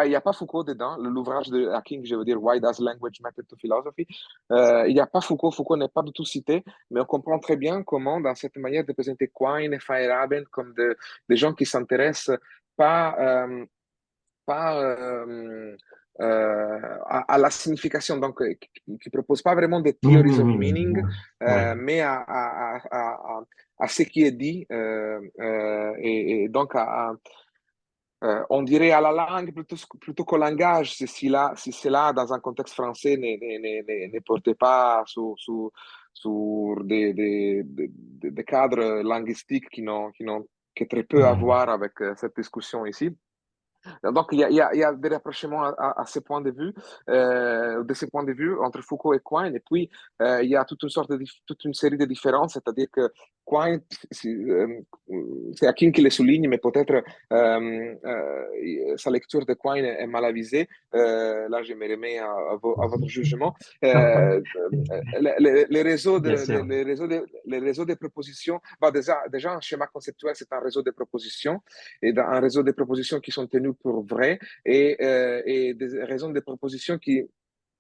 il n'y a pas Foucault dedans, l'ouvrage de Hacking, je veux dire, Why Does Language Matter to Philosophy? Il n'y a pas Foucault, Foucault n'est pas du tout cité, mais on comprend très bien comment, dans cette manière de présenter Quine et Feyerabend comme des gens qui s'intéressent pas, pas à la signification, donc qui ne propose pas vraiment des theories of meaning, mais à ce qui est dit, et donc on dirait à la langue plutôt qu'au langage, si cela, dans un contexte français, ne portait pas sur des cadres linguistiques qui n'ont qui est très peu à voir avec cette discussion ici. Donc, il y a des rapprochements à ce point de vue, de ce point de vue entre Foucault et Quine. Et puis, il y a toute une série de différences, c'est-à-dire que Quine, c'est Akin qui le souligne, mais peut-être sa lecture de Quine est mal avisée. Là, je me remets à votre jugement. Les réseaux Bien sûr. les réseaux de propositions, bah, déjà, un schéma conceptuel, c'est un réseau de propositions, et un réseau de propositions qui sont tenues pour vraies, et des raisons de propositions qui,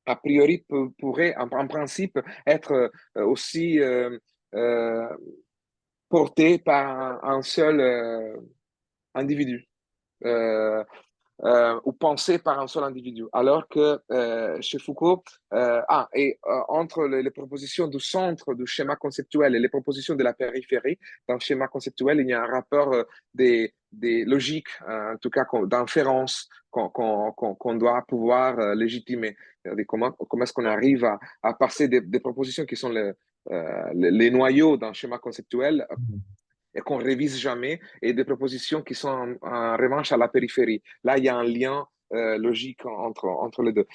a priori, pourraient, en principe, être aussi euh, portées par un seul individu. Ou pensé par un seul individu. Alors que chez Foucault, entre les propositions du centre du schéma conceptuel et les propositions de la périphérie, dans le schéma conceptuel, il y a un rapport des logiques, en tout cas d'inférence, qu'on doit pouvoir légitimer. Comment est-ce qu'on arrive à passer des propositions qui sont les noyaux d'un schéma conceptuel et qu'on ne révise jamais, et des propositions qui sont en revanche à la périphérie. Là, il y a un lien logique entre les deux.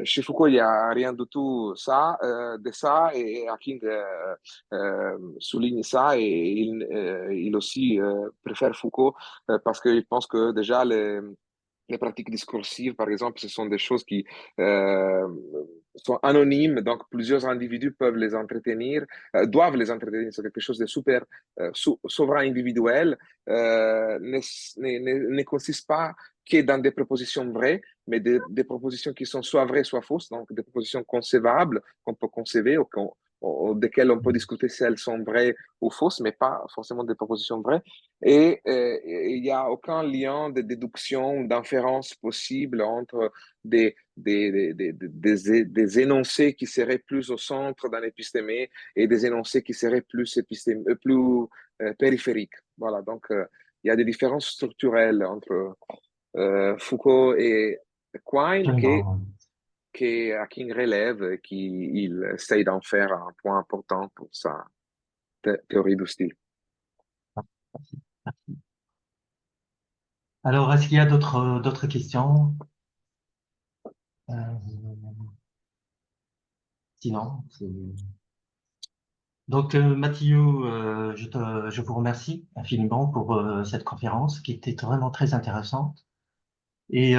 Chez Foucault, il n'y a rien du tout de ça, et Hacking souligne ça, et il aussi préfère Foucault parce qu'il pense que déjà les pratiques discursives, par exemple, ce sont des choses qui sont anonymes, donc plusieurs individus peuvent les entretenir, doivent les entretenir. C'est quelque chose de super souverain individuel, ne consiste pas que dans des propositions vraies, mais des propositions qui sont soit vraies, soit fausses, donc des propositions concevables qu'on peut concevoir, ou desquelles on peut discuter si elles sont vraies ou fausses, mais pas forcément des propositions vraies. Et il n'y a aucun lien de déduction, d'inférence possible entre des énoncés qui seraient plus au centre d'un épistémé et des énoncés qui seraient plus périphériques. Voilà, donc il y a des différences structurelles entre Foucault et Quine qui Hacking relève, qu'il essaye d'en faire un point important pour sa théorie du style. Alors, est-ce qu'il y a d'autres questions? Euh, Sinon, donc Mathieu, je vous remercie infiniment pour cette conférence qui était vraiment très intéressante. Et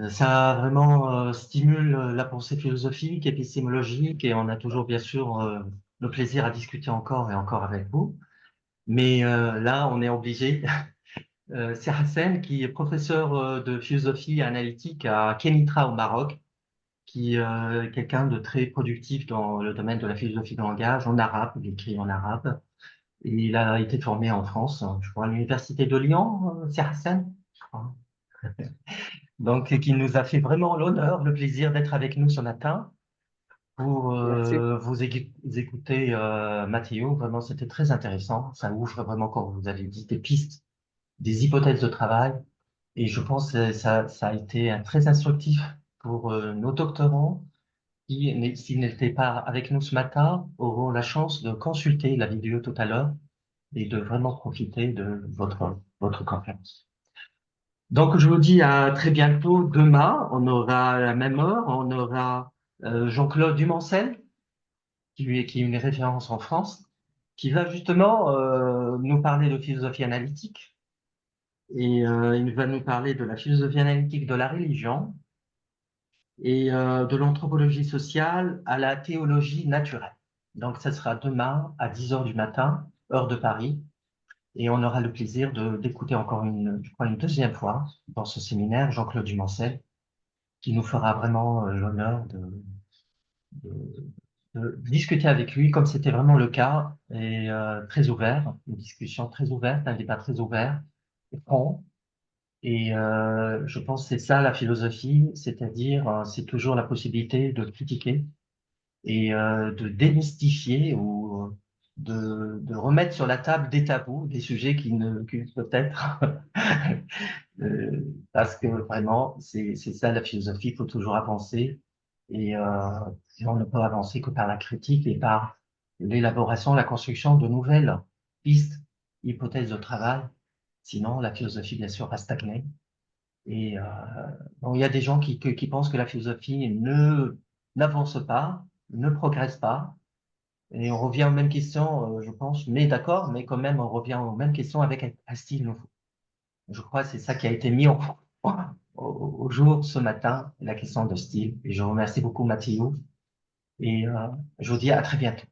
ça vraiment stimule la pensée philosophique, épistémologique, et on a toujours bien sûr le plaisir à discuter encore et encore avec vous. Mais là, on est obligé. C'est Hassan, qui est professeur de philosophie analytique à Kenitra au Maroc, qui est quelqu'un de très productif dans le domaine de la philosophie du langage en arabe, il écrit en arabe. Et il a été formé en France, je crois, à l'université de Lyon, c'est Hassan, je crois. Donc, qui nous a fait vraiment l'honneur, le plaisir d'être avec nous ce matin pour Merci. vous écouter, Mathéo. Vraiment, c'était très intéressant. Ça ouvre vraiment, comme vous avez dit, des pistes, des hypothèses de travail. Et je pense que ça a été très instructif pour nos doctorants qui, s'ils n'étaient pas avec nous ce matin, auront la chance de consulter la vidéo tout à l'heure et de vraiment profiter de votre conférence. Donc, je vous dis à très bientôt. Demain, on aura à la même heure, on aura Jean-Claude Dumancel, qui est une référence en France, qui va justement nous parler de philosophie analytique. Et il va nous parler de la philosophie analytique de la religion et de l'anthropologie sociale à la théologie naturelle. Donc, ça sera demain à 10 heures du matin, heure de Paris. Et on aura le plaisir d'écouter encore je crois, une deuxième fois dans ce séminaire Jean-Claude Dumancel, qui nous fera vraiment l'honneur de- de discuter avec lui, comme c'était vraiment le cas, et très ouvert, une discussion très ouverte, un débat très ouvert, et franc. Et je pense que c'est ça la philosophie, c'est-à-dire c'est toujours la possibilité de critiquer et de démystifier ou de remettre sur la table des tabous, des sujets qui peut-être, parce que vraiment, c'est ça la philosophie, il faut toujours avancer et on ne peut avancer que par la critique et par l'élaboration, la construction de nouvelles pistes, hypothèses de travail. Sinon, la philosophie, bien sûr, va stagner. Et bon, il y a des gens qui pensent que la philosophie n'avance pas, ne progresse pas. Et on revient aux mêmes questions, je pense, mais d'accord, mais quand même, on revient aux mêmes questions avec un style nouveau. Je crois que c'est ça qui a été mis au jour ce matin, la question de style. Et je remercie beaucoup Mathieu. Et je vous dis à très bientôt.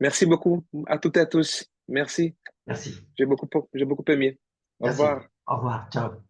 Merci beaucoup à toutes et à tous. Merci. Merci. J'ai beaucoup aimé. Au Merci. revoir. Au revoir. Ciao.